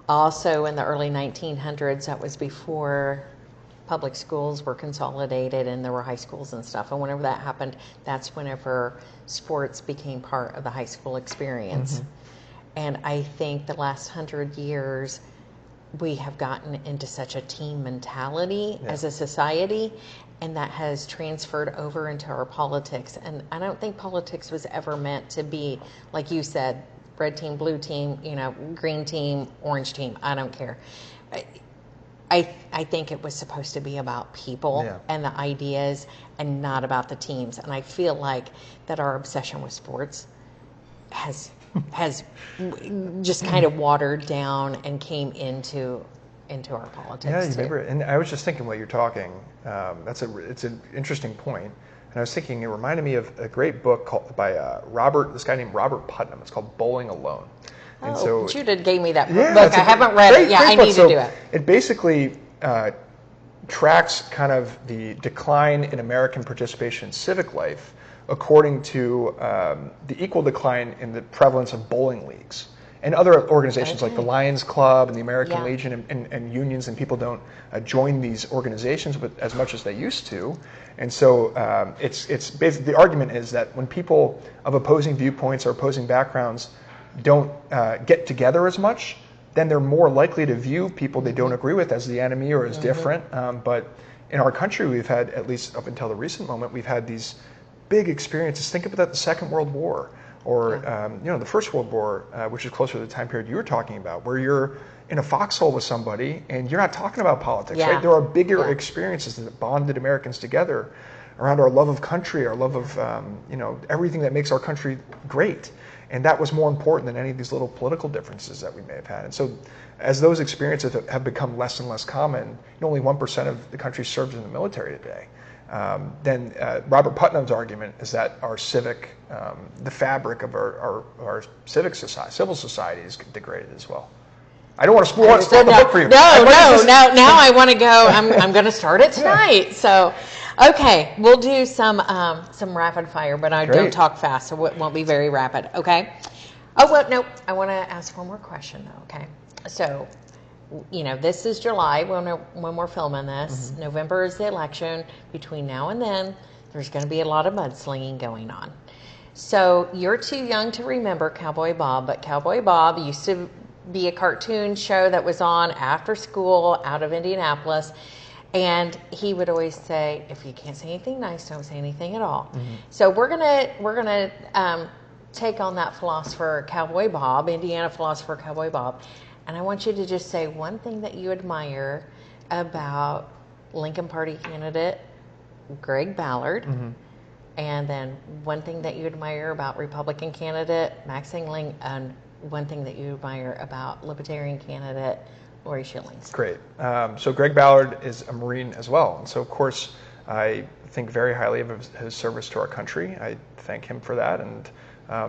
Also in the early 1900s, that was before public schools were consolidated and there were high schools and stuff. And whenever that happened, that's whenever sports became part of the high school experience. And I think the last 100 years, we have gotten into such a team mentality as a society, and that has transferred over into our politics. And I don't think politics was ever meant to be, like you said, red team, blue team, green team, orange team. I don't care. I think it was supposed to be about people and the ideas and not about the teams. And I feel like that our obsession with sports has just kind of watered down and came into our politics. Yeah, you too. remember, and I was just thinking while you're talking, it's an interesting point. And I was thinking, it reminded me of a great book by this guy named Robert Putnam. It's called Bowling Alone. And so Judah gave me that book. I haven't read it. Yeah, I need to do it. It basically tracks kind of the decline in American participation in civic life according to the equal decline in the prevalence of bowling leagues. And other organizations like the Lions Club and the American Legion and unions, and people don't join these organizations as much as they used to. And so it's basically, the argument is that when people of opposing viewpoints or opposing backgrounds don't get together as much, then they're more likely to view people they don't agree with as the enemy or as different. But in our country, we've had, at least up until the recent moment, we've had these big experiences. Think about the Second World War, or the First World War, which is closer to the time period you were talking about, where you're in a foxhole with somebody and you're not talking about politics, right? There are bigger experiences that bonded Americans together around our love of country, our love of everything that makes our country great. And that was more important than any of these little political differences that we may have had. And so as those experiences have become less and less common, only 1% of the country serves in the military today. Then Robert Putnam's argument is that our civic, the fabric of our civic society, civil society is degraded as well. I don't want to spoil the book for you. Now I want to go. I'm going to start it tonight. So, okay, we'll do some rapid fire, but I don't talk fast, so it won't be very rapid. Okay. Oh well, no. I want to ask one more question though. Okay. So, this is July when we're filming this. November is the election. Between now and then, there's going to be a lot of mudslinging going on. So you're too young to remember Cowboy Bob, but Cowboy Bob used to be a cartoon show that was on after school out of Indianapolis, and he would always say, "If you can't say anything nice, don't say anything at all." So we're gonna take on that philosopher Cowboy Bob, Indiana philosopher Cowboy Bob. And I want you to just say one thing that you admire about Lincoln Party candidate Greg Ballard, and then one thing that you admire about Republican candidate Max Engling, and one thing that you admire about Libertarian candidate Lori Schillings. Great. So Greg Ballard is a Marine as well. And so, of course, I think very highly of his service to our country. I thank him for that, and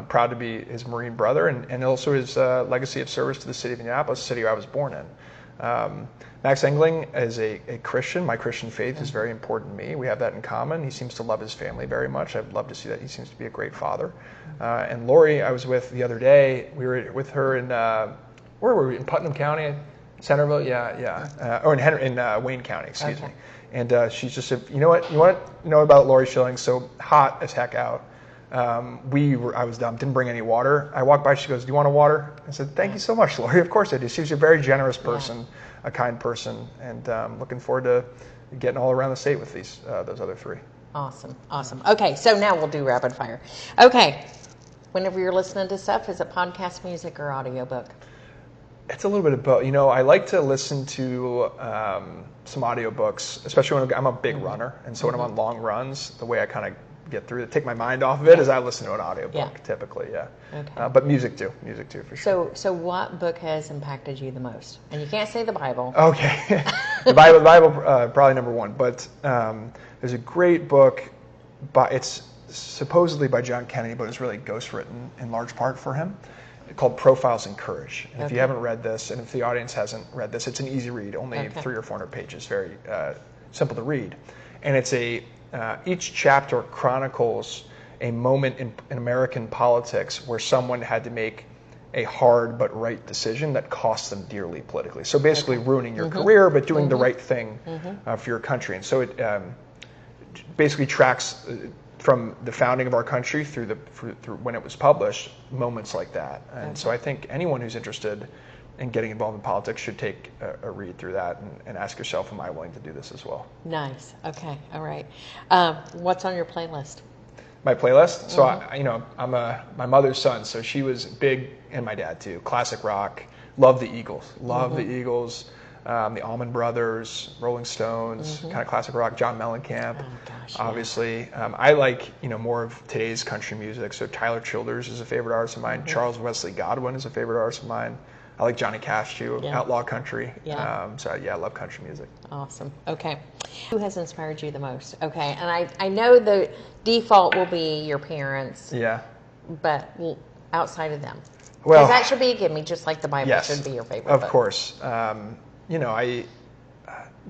proud to be his Marine brother, and also his legacy of service to the city of Indianapolis, the city I was born in. Max Engling is a Christian. My Christian faith is very important to me. We have that in common. He seems to love his family very much. I'd love to see that. He seems to be a great father. And Lori, I was with the other day. We were with her in, where were we? In Putnam County? Centerville? Yeah. Or in Wayne County, excuse me. And she just said, you know what? You want to know about Lori Schillings? So hot as heck out. I was dumb, didn't bring any water. I walked by, she goes, "Do you want a water?" I said, "Thank you so much, Lori." Of course I do. She was a very generous person, a kind person, and looking forward to getting all around the state with those other three. Awesome. Okay, so now we'll do rapid fire. Okay, whenever you're listening to stuff, is it podcast music or audiobook? It's a little bit of both. I like to listen to some audiobooks, especially when I'm a big runner, and so when I'm on long runs, the way I kind of get through it, take my mind off of it, as I listen to an audiobook typically. Okay. But music too for sure. So what book has impacted you the most? And you can't say the Bible. Okay. the Bible probably number one, but there's a great book it's supposedly by John Kennedy, but it's really ghostwritten in large part for him, called Profiles in Courage. And if you haven't read this, and if the audience hasn't read this, it's an easy read, only 300 or 400 pages, very simple to read. And it's each chapter chronicles a moment in American politics where someone had to make a hard but right decision that costs them dearly politically. So basically ruining your career, but doing the right thing for your country. And so it basically tracks from the founding of our country through when it was published, moments like that. And so I think anyone who's interested in getting involved in politics should take a read through that and ask yourself, am I willing to do this as well? Nice. Okay. All right. What's on your playlist? My playlist? So I'm my mother's son, so she was big, and my dad too. Classic rock. Love the Eagles. The Eagles. The Allman Brothers, Rolling Stones, kind of classic rock. John Mellencamp, obviously. I like more of today's country music. So Tyler Childers is a favorite artist of mine. Charles Wesley Godwin is a favorite artist of mine. I like Johnny Cash too, outlaw country. I love country music. Awesome. Okay. Who has inspired you the most? Okay, and I know the default will be your parents. Yeah. But outside of them, well, that should be a gimme, just like the Bible should be your favorite. Of course.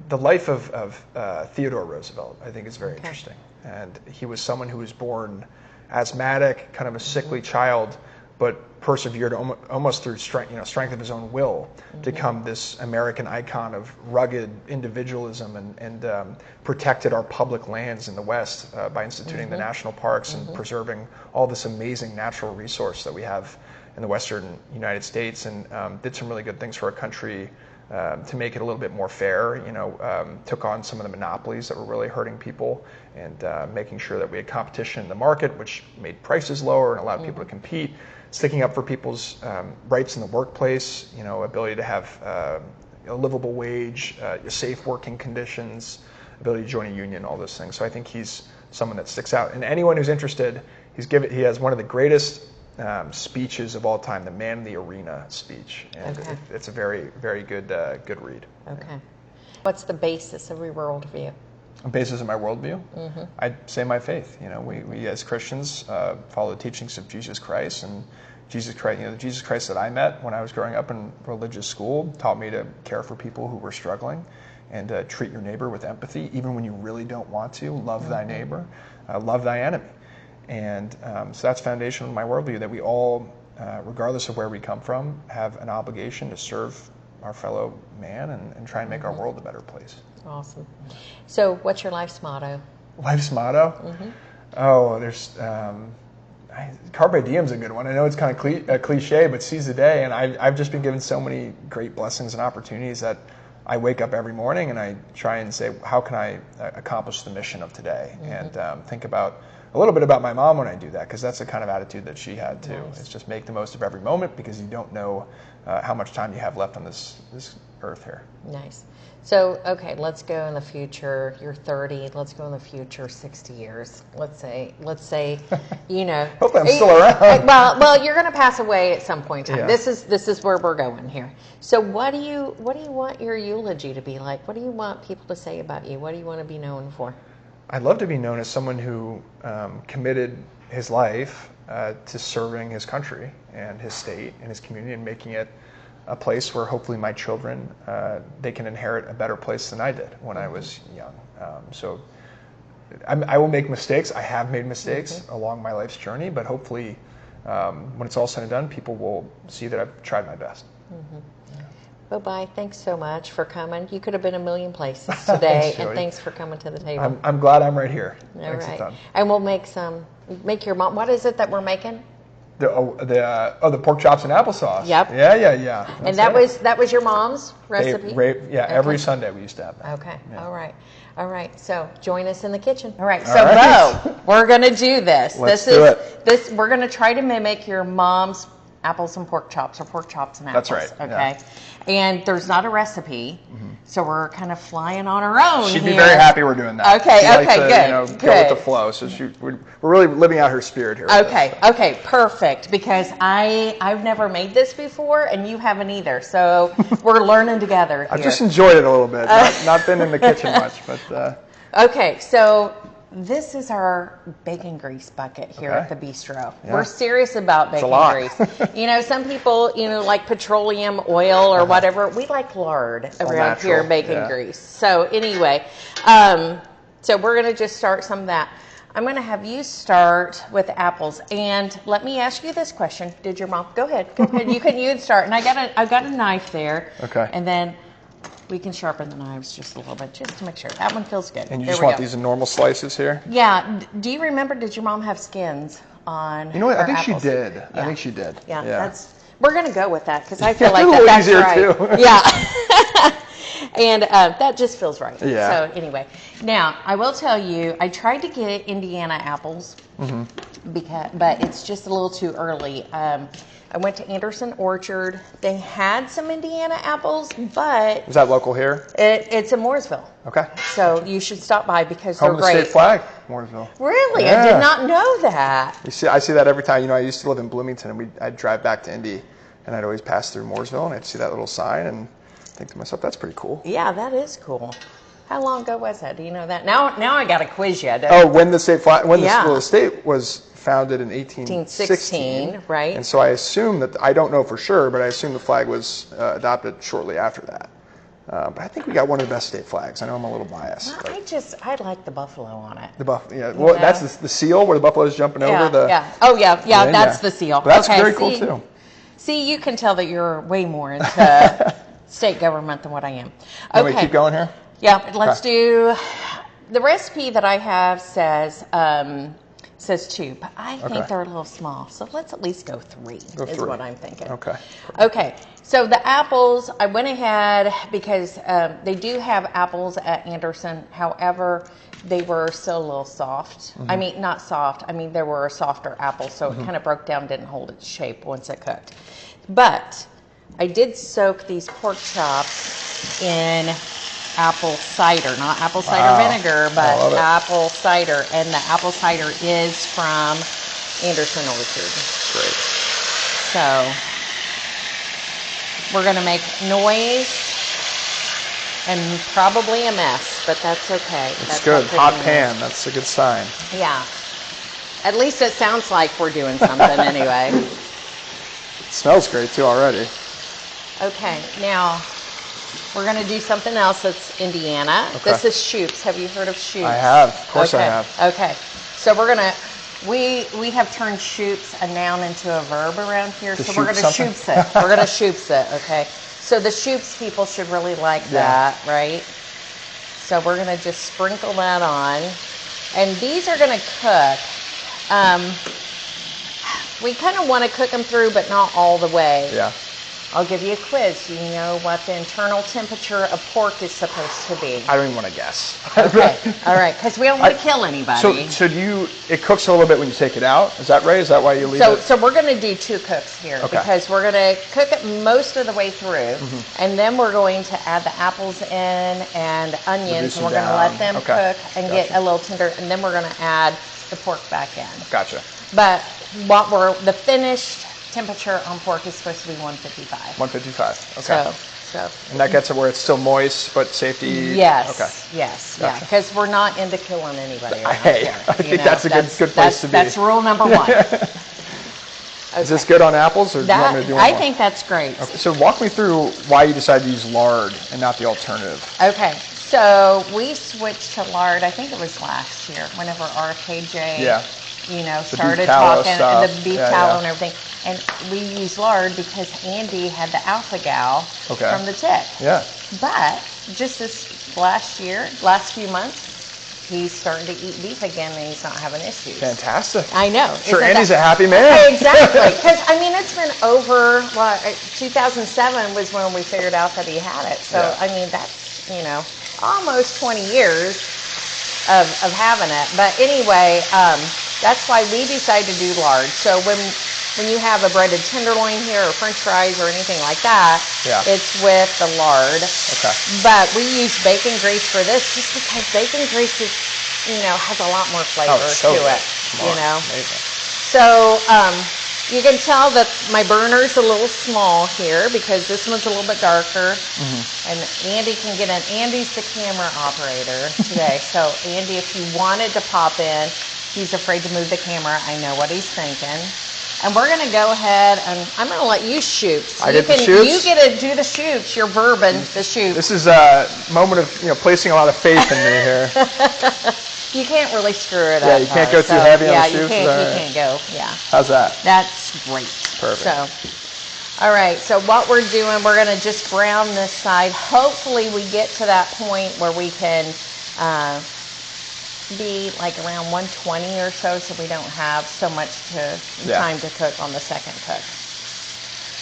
The life of Theodore Roosevelt, I think, is very interesting. And he was someone who was born asthmatic, kind of a sickly child, but persevered almost through strength of his own will to become this American icon of rugged individualism and protected our public lands in the West by instituting the national parks and preserving all this amazing natural resource that we have in the Western United States, and did some really good things for our country to make it a little bit more fair. Took on some of the monopolies that were really hurting people, and making sure that we had competition in the market, which made prices lower and allowed people to compete. Sticking up for people's rights in the workplace, ability to have a livable wage, safe working conditions, ability to join a union, all those things. So I think he's someone that sticks out. And anyone who's interested, he has one of the greatest speeches of all time, the Man in the Arena speech, and it's a very, very good read. Okay. What's the basis of your worldview? The basis of my worldview? I'd say my faith. We as Christians follow the teachings of Jesus Christ, and Jesus Christ, the Jesus Christ that I met when I was growing up in religious school taught me to care for people who were struggling, and treat your neighbor with empathy, even when you really don't want to. Love thy neighbor, love thy enemy. And so that's foundational in my worldview, that we all, regardless of where we come from, have an obligation to serve our fellow man and try and make our world a better place. Awesome. So what's your life's motto? Life's motto? Oh, there's Carpe Diem's a good one. I know it's kind of cliche, but seize the day. And I've just been given so many great blessings and opportunities that I wake up every morning and I try and say, how can I accomplish the mission of today? And think about a little bit about my mom when I do that, because that's the kind of attitude that she had too. Nice. It's just make the most of every moment, because you don't know how much time you have left on this earth here. Nice. So, okay, let's go in the future. You're 30. Let's go in the future 60 years. Let's say, Hopefully I'm still around. Well, you're going to pass away at some point in time. Yeah. This is where we're going here. So, what do you want your eulogy to be like? What do you want people to say about you? What do you want to be known for? I'd love to be known as someone who committed his life to serving his country and his state and his community, and making it a place where hopefully my children, they can inherit a better place than I did when I was young. So I will make mistakes. I have made mistakes along my life's journey, but hopefully when it's all said and done, people will see that I've tried my best. Beau Bayh, thanks so much for coming. You could have been a million places today, and thanks for coming to the table. I'm glad I'm right here. All right. And we'll make your mom. What is it that we're making? The pork chops and applesauce. Yep. Yeah. And that was your mom's recipe? Every Sunday we used to have that. Okay. Yeah. All right. So join us in the kitchen. All right. So Beau, we're gonna do this. Let's do it. We're gonna try to mimic your mom's apples and pork chops, or pork chops and apples. That's right. Okay. Yeah. And there's not a recipe, so we're kind of flying on our own. She'd be very happy we're doing that. Okay. Good. Go with the flow. So we're really living out her spirit here. Okay. Perfect. Because I've never made this before, and you haven't either. So we're learning together here. I've just enjoyed it a little bit. Not been in the kitchen much, but. Okay. So this is our bacon grease bucket here at the Bee-stro. Yeah. We're serious about bacon grease. Some people, like petroleum oil or whatever. We like lard around here, bacon grease. So anyway, so we're going to just start some of that. I'm going to have you start with apples. And let me ask you this question. Did your mom? Go ahead. Go ahead. You can start. And I've got a knife there. Okay. And then we can sharpen the knives just a little bit, just to make sure. That one feels good. And you just want these in normal slices here? Yeah. Do you remember, did your mom have skins on You know what? I think apples? she did. Yeah. I think she did. Yeah. We're going to go with that because I feel like that's easier right. too. Yeah. And that just feels right. Yeah. So anyway, now I will tell you, I tried to get Indiana apples, but it's just a little too early. I went to Anderson Orchard. They had some Indiana apples, but Is that local here? It's in Mooresville. Okay. So you should stop by because Home they're of the great. state flag, Mooresville. Really? Yeah. I did not know that. I see that every time. You know, I used to live in Bloomington, and I'd drive back to Indy, and I'd always pass through Mooresville, and I'd see that little sign, and think to myself, that's pretty cool. Yeah, that is cool. How long ago was that? Do you know that? Now I got to quiz you. When the state flag, the state was founded in 1816, right? And so I assume that, I don't know for sure, but I assume the flag was adopted shortly after that. But I think we got one of the best state flags. I know I'm a little biased. Well, I like the buffalo on it. The buffalo, yeah. Well, that's the seal where the buffalo's jumping over the. Yeah. Oh, yeah. That's the seal. But that's very cool too. See, you can tell that you're way more into state government than what I am. Okay. Can we keep going here? Yeah. Let's do. The recipe that I have says 2, but I think they're a little small. So let's at least go 3. Is what I'm thinking. Okay. So the apples, I went ahead because they do have apples at Anderson. However, they were still a little soft. I mean, not soft. I mean, they were a softer apple, so it kind of broke down, didn't hold its shape once it cooked. But I did soak these pork chops in apple cider, not apple cider vinegar, but apple cider. And the apple cider is from Anderson Orchard. Great. So we're going to make noise and probably a mess, but that's okay. That's good. Hot pan. That's a good sign. Yeah. At least it sounds like we're doing something anyway. It smells great too already. Okay. Now we're going to do something else that's Indiana. Okay. This is Shoops. Have you heard of Shoops? I have. Of course I have. Okay. So we're going to, we have turned Shoops a noun into a verb around here. So we're going to Shoops it. We're going to Shoops it, okay? So the Shoops people should really like that, right? So we're going to just sprinkle that on. And these are going to cook. We kind of want to cook them through, but not all the way. Yeah. I'll give you a quiz. Do you know what the internal temperature of pork is supposed to be? I don't even want to guess. Okay. All right. Because we don't want to kill anybody. So it cooks a little bit when you take it out? Is that right? Is that why you leave it? So we're going to do 2 cooks here because we're going to cook it most of the way through. And then we're going to add the apples in and onions. And we're going to let them cook and get a little tender. And then we're going to add the pork back in. Gotcha. But the finished temperature on pork is supposed to be 155. 155. Okay. So. And that gets it where it's still moist, but safety. Yes. Okay. Yes. Gotcha. Yeah. Because we're not into killing anybody. Hey, I think that's a good place to be. That's rule number 1. Is this good on apples, or do you want me to do one more? I think that's great. Okay. So walk me through why you decided to use lard and not the alternative. Okay. So we switched to lard. I think it was last year, whenever RKJ. Yeah. Started talking the beef tallow and everything. And we use lard because Andy had the alpha-gal from the tick. Yeah. But just this last few months, he's starting to eat beef again and he's not having issues. Fantastic. I know. Sure, Andy's a happy man. Exactly. Because, it's been over, 2007 was when we figured out that he had it. So, that's, almost 20 years of having it. But anyway, that's why we decided to do lard. So when you have a breaded tenderloin here or French fries or anything like that, it's with the lard. Okay. But we use bacon grease for this just because bacon grease is, has a lot more flavor to it. Amazing. So you can tell that my burner's a little small here because this one's a little bit darker. And Andy's the camera operator today. So Andy, if you wanted to pop in, he's afraid to move the camera. I know what he's thinking. And we're going to go ahead and I'm going to let you shoot. So the shoots? You get to do the shoots. You're bourbon, the shoot. This is a moment of placing a lot of faith in me here. You can't really screw it up. Yeah, you can't go too heavy on the soup. Yeah, you can't go. Yeah. How's that? That's great. Perfect. So, all right. So what we're doing, we're going to just brown this side. Hopefully, we get to that point where we can be like around 120 or so we don't have so much time to cook on the second cook.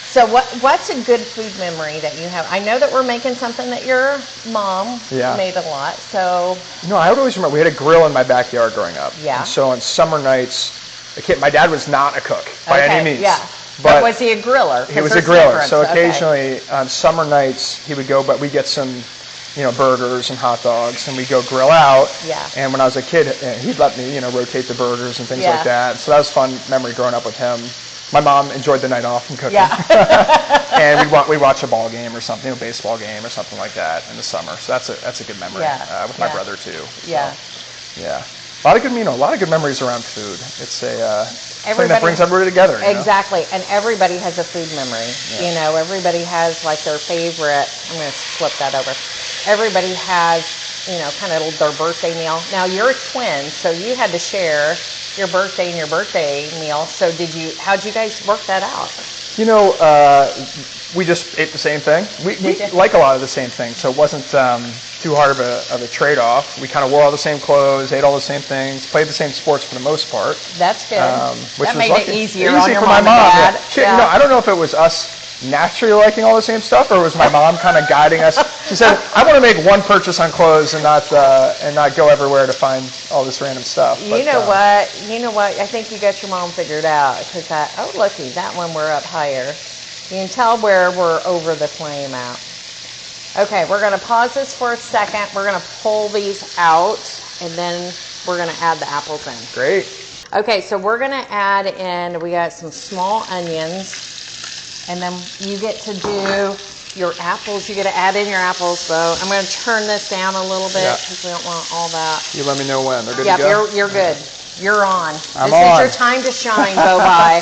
So what's a good food memory that you have? I know that we're making something that your mom made a lot. So I would always remember we had a grill in my backyard growing up. Yeah. And so on summer nights, my dad was not a cook by any means. Yeah. But was he a griller? He was a griller. So occasionally on summer nights he would go, but we get some burgers and hot dogs, and we go grill out. Yeah. And when I was a kid, he'd let me, rotate the burgers and things like that. So that was a fun memory growing up with him. My mom enjoyed the night off from cooking. Yeah. And we'd watch a ball game or something, a baseball game or something like that in the summer. So that's a good memory. With my brother too. So, yeah. A lot of good memories around food. It's something that brings everybody together. Exactly. And everybody has a food memory. Yeah. Everybody has like their favorite. I'm going to flip that over. Everybody has, kind of their birthday meal. Now you're twins, so you had to share your birthday and your birthday meal. So how'd you guys work that out? We just ate the same thing. We like a lot of the same things, so it wasn't too hard of a trade-off. We kind of wore all the same clothes, ate all the same things, played the same sports for the most part. That's good. Which that was made it easier on your for mom my mom. and dad. I don't know if it was us naturally liking all the same stuff, or was my mom kind of guiding us? She said, "I want to make one purchase on clothes and not go everywhere to find all this random stuff." But, you know what? I think you got your mom figured out because looky, that one we're up higher. You can tell where we're over the flame out. Okay, we're going to pause this for a second. We're going to pull these out, and then we're going to add the apples in. Great. Okay, so we're going to add in. We got some small onions. And then you get to do your apples. You get to add in your apples, Beau. I'm going to turn this down a little bit because we don't want all that. You let me know when. They're good to go? You're good. You're on. This is your time to shine, Beau Bayh.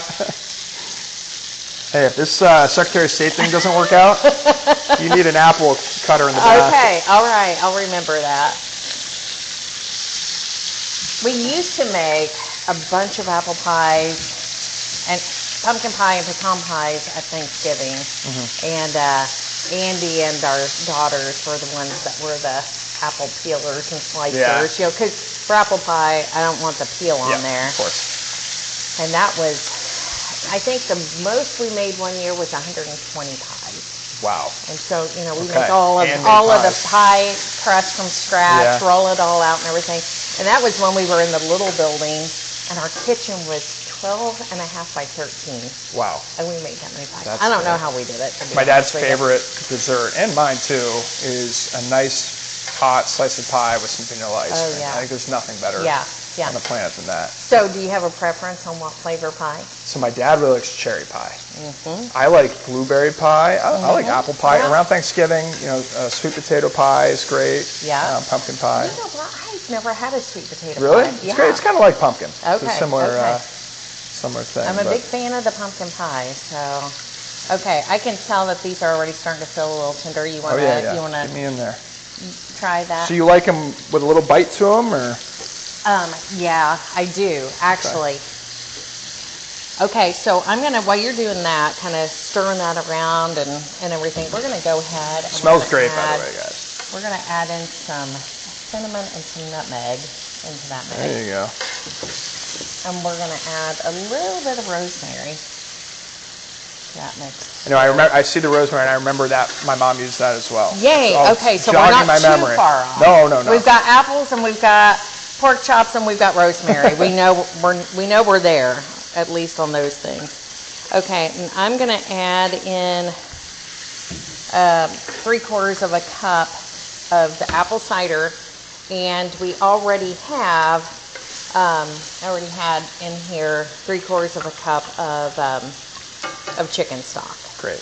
Hey, if this Secretary of State thing doesn't work out, you need an apple cutter in the back. Okay, all right. I'll remember that. We used to make a bunch of apple pies and pumpkin pie and pecan pies at Thanksgiving. Mm-hmm. And Andy and our daughters were the ones that were the apple peelers and slicers. Because for apple pie, I don't want the peel on there. Of course. And that was, I think the most we made one year was 120 pies. Wow. And so, we make all of the pie crust from scratch, roll it all out and everything. And that was when we were in the little building, and our kitchen was 12 and a half by 13. Wow. And we made that many pies. I don't know how we did it. My dad's favorite dessert, and mine too, is a nice hot slice of pie with some vanilla ice cream. I think there's nothing better on the planet than that. So do you have a preference on what flavor pie? So my dad really likes cherry pie. Mm-hmm. I like blueberry pie. I like apple pie. Around Thanksgiving, sweet potato pie is great. Yeah. Pumpkin pie. I've never had a sweet potato pie. Really? It's great. It's kind of like pumpkin. Okay. It's a similar thing. I'm a big fan of the pumpkin pie, so okay. I can tell that these are already starting to feel a little tender. You want to get me in there. Try that. So you like them with a little bite to them, or? Yeah, I do actually. Okay, so I'm gonna, while you're doing that, kind of stirring that around and everything. We're gonna go ahead. Smells great, by the way, guys. We're gonna add in some cinnamon and some nutmeg into that mix. There you go. And we're going to add a little bit of rosemary to that mix. I see the rosemary, and I remember that my mom used that as well. Yay! Okay, so we're not too far off. No. We've got apples, and we've got pork chops, and we've got rosemary. we know we're there, at least on those things. Okay, and I'm going to add in 3/4 of a cup of the apple cider, and we already have. I already had in here 3/4 of a cup of chicken stock. Great.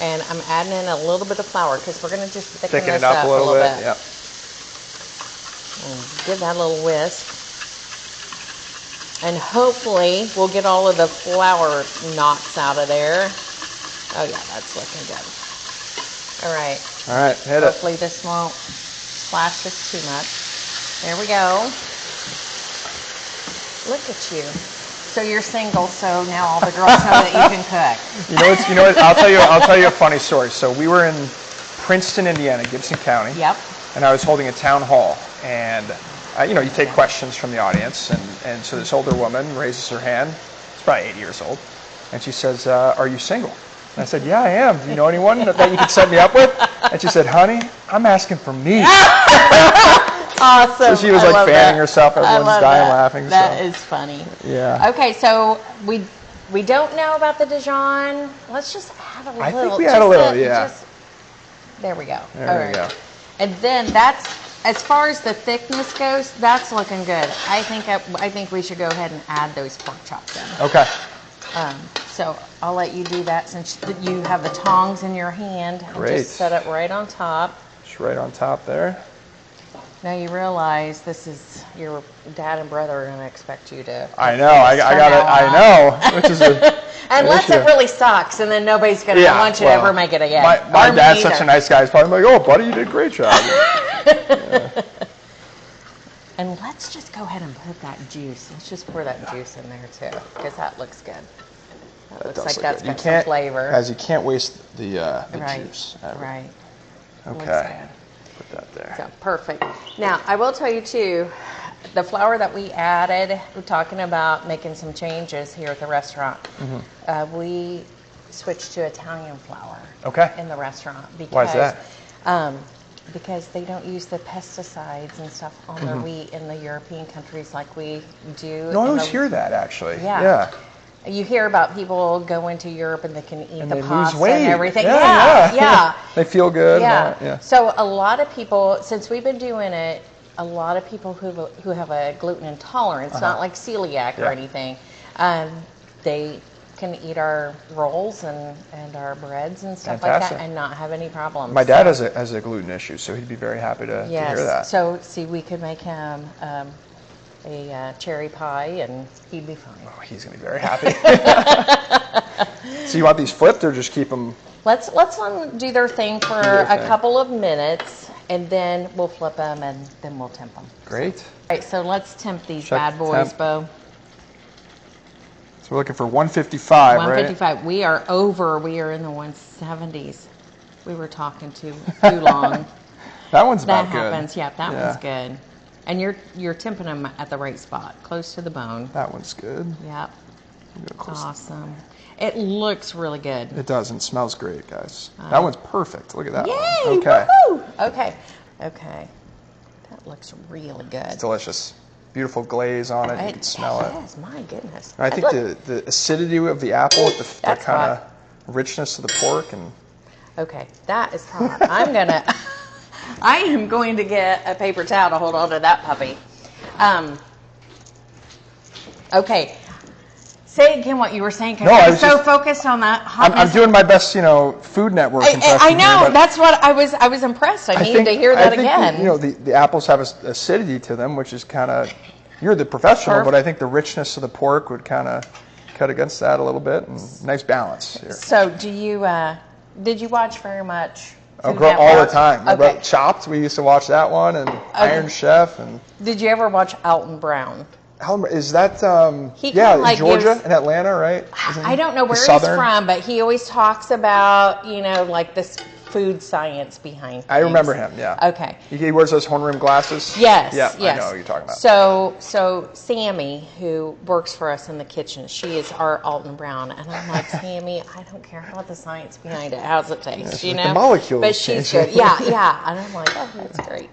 And I'm adding in a little bit of flour because we're going to just thicken this up a little bit. Yep. And give that a little whisk. And hopefully we'll get all of the flour knots out of there. Oh yeah, that's looking good. All right. All right, hit it. Hopefully this won't splash us too much. There we go. Look at you. So you're single, so now all the girls know that you can cook. You know what? I'll tell you a funny story. So we were in Princeton, Indiana, Gibson County. Yep. And I was holding a town hall, and you take questions from the audience, and so this older woman raises her hand. She's probably 80 years old, and she says, "Are you single?" And I said, "Yeah, I am. Do you know anyone that you could set me up with?" And she said, "Honey, I'm asking for me." Awesome. So she was like fanning herself. Everyone's dying laughing. That is funny. Yeah. Okay, so we don't know about the Dijon. Let's just add a little. I think we add a little, yeah. There we go. There we go. And then that's, as far as the thickness goes, that's looking good. I think we should go ahead and add those pork chops in. Okay. So I'll let you do that since you have the tongs in your hand. Great. Just set it right on top. Just right on top there. Now you realize this is your dad and brother are going to expect you to. I know. I got it. I know. Which is unless it really sucks, and then nobody's going to want you to ever make it again. My dad's such a nice guy. He's probably like, "Oh, buddy, you did a great job." Yeah. And let's just go ahead and put that juice. Let's just pour that juice in there too, because that looks good. That looks like that's got some flavor. Guys, you can't waste the juice. Right. Okay. Put that there. So perfect. Now I will tell you too, the flour that we added. We're talking about making some changes here at the restaurant. Mm-hmm. We switched to Italian flour. Okay. In the restaurant because. Why is that? Because they don't use the pesticides and stuff on their wheat in the European countries like we do. No, I always hear that actually. Yeah. You hear about people going to Europe and they can eat the pasta lose weight. And everything. Yeah. They feel good. Yeah. So a lot of people, since we've been doing it, a lot of people who have a gluten intolerance, not like celiac or anything, they can eat our rolls and our breads and stuff like that and not have any problems. My dad has a gluten issue, so he'd be very happy to hear that. So see, we could make him a cherry pie and he'd be fine. Oh, he's going to be very happy. So you want these flipped or just keep them? Let's let them do their thing for a couple of minutes, and then we'll flip them and then we'll temp them. Great. All right, so let's temp these bad boys, Beau. So we're looking for 155, 155. Right? We are over. We are in the 170s. We were talking too long. That one's about good. That happens. Yeah, that one's good. And you're temping them at the right spot, close to the bone. That one's good. Yep. Awesome. It looks really good. It does, and smells great, guys. That one's perfect. Look at that. Yay! One. Okay. Woo-hoo! Okay. That looks really good. It's delicious. Beautiful glaze on it. You can smell it. Yes, my goodness. And I think the acidity of the apple with the kind of richness of the pork and. Okay, that is hot. I am going to get a paper towel to hold on to that puppy. Okay. Say again what you were saying, because I was so focused on that hotness. I'm doing my best, Food Network impression. I know, here, that's what I was impressed. I needed to hear that again. The apples have acidity to them, which is kind of, you're the professional, but I think the richness of the pork would kind of cut against that a little bit, and nice balance here. So did you watch very much Food Network? All the time. Okay. Chopped, we used to watch that one, and Iron Chef. And did you ever watch Alton Brown? Is that, Georgia and Atlanta, right? I don't know where he's from, but he always talks about, like this food science behind things. I remember him, yeah. Okay. He wears those horn-rimmed glasses? Yes, yeah, yes. I know what you're talking about. So Sammy, who works for us in the kitchen, she is our Alton Brown. And I'm like, Sammy, I don't care about the science behind it. How's it taste, The molecules. But she's good. Yeah. And I'm like, oh, that's great.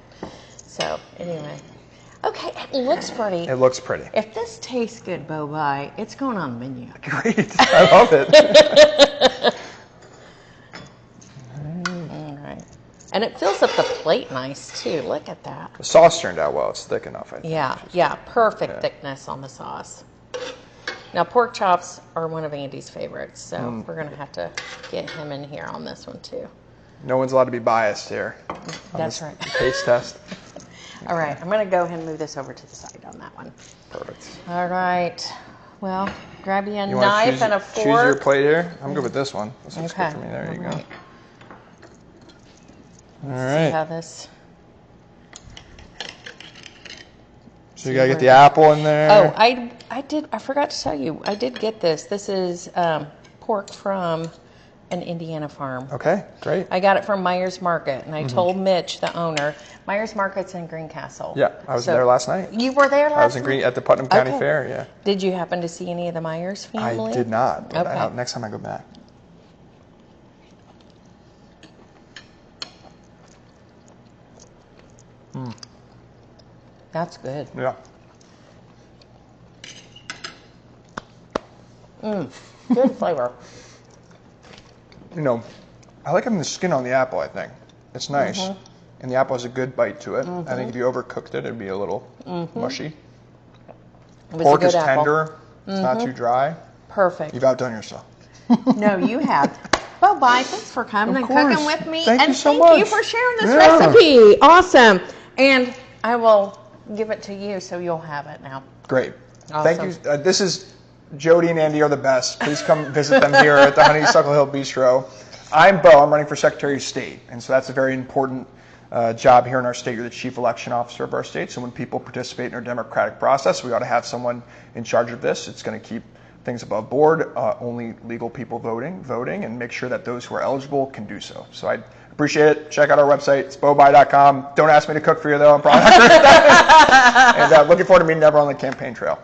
So, anyway. Okay, it looks pretty. It looks pretty. If this tastes good, Beau Bayh, it's going on the menu. Great. I love it. All right. And it fills up the plate nice, too. Look at that. The sauce turned out well. It's thick enough, I think. Yeah. Perfect thickness on the sauce. Now, pork chops are one of Andy's favorites, so we're going to have to get him in here on this one, too. No one's allowed to be biased here. That's right. Taste test. All right, I'm going to go ahead and move this over to the side on that one. Perfect. All right. Well, grab you a knife and a fork. Choose your plate here. I'm good with this one. This looks good for me. There you go. All right. See how this... So you got to get the apple in there. Oh, I forgot to tell you. I did get this. This is pork from an Indiana farm. Okay, great. I got it from Myers Market, and I told Mitch, the owner, Myers Market's in Greencastle. Yeah, I was there last night. You were there last night? At the Putnam County Fair, yeah. Did you happen to see any of the Myers family? I did not. But Okay. Next time I go back. That's good. Yeah. Good flavor. You know, I like having the skin on the apple, I think. It's nice. And the apple has a good bite to it. I think if you overcooked it, it'd be a little mushy. Pork is tender. It's not too dry. Perfect. You've outdone yourself. No, you have. Beau Bayh, thanks for coming and cooking with me. Thank you so thank much. you for sharing this recipe. Awesome. And I will give it to you so you'll have it now. Great. Awesome. Thank you. This is Jodi and Andy are the best. Please come visit them here at the Honeysuckle Hill Bee-stro. I'm Beau. I'm running for Secretary of State, and so that's a very important job here in our state. You're the chief election officer of our state, so when people participate in our democratic process, we ought to have someone in charge of this. It's going to keep things above board, only legal people voting, and make sure that those who are eligible can do so. So I appreciate it. Check out our website. It's beaubayh.com. Don't ask me to cook for you, though. I'm probably not good at that. And looking forward to meeting everyone on the campaign trail.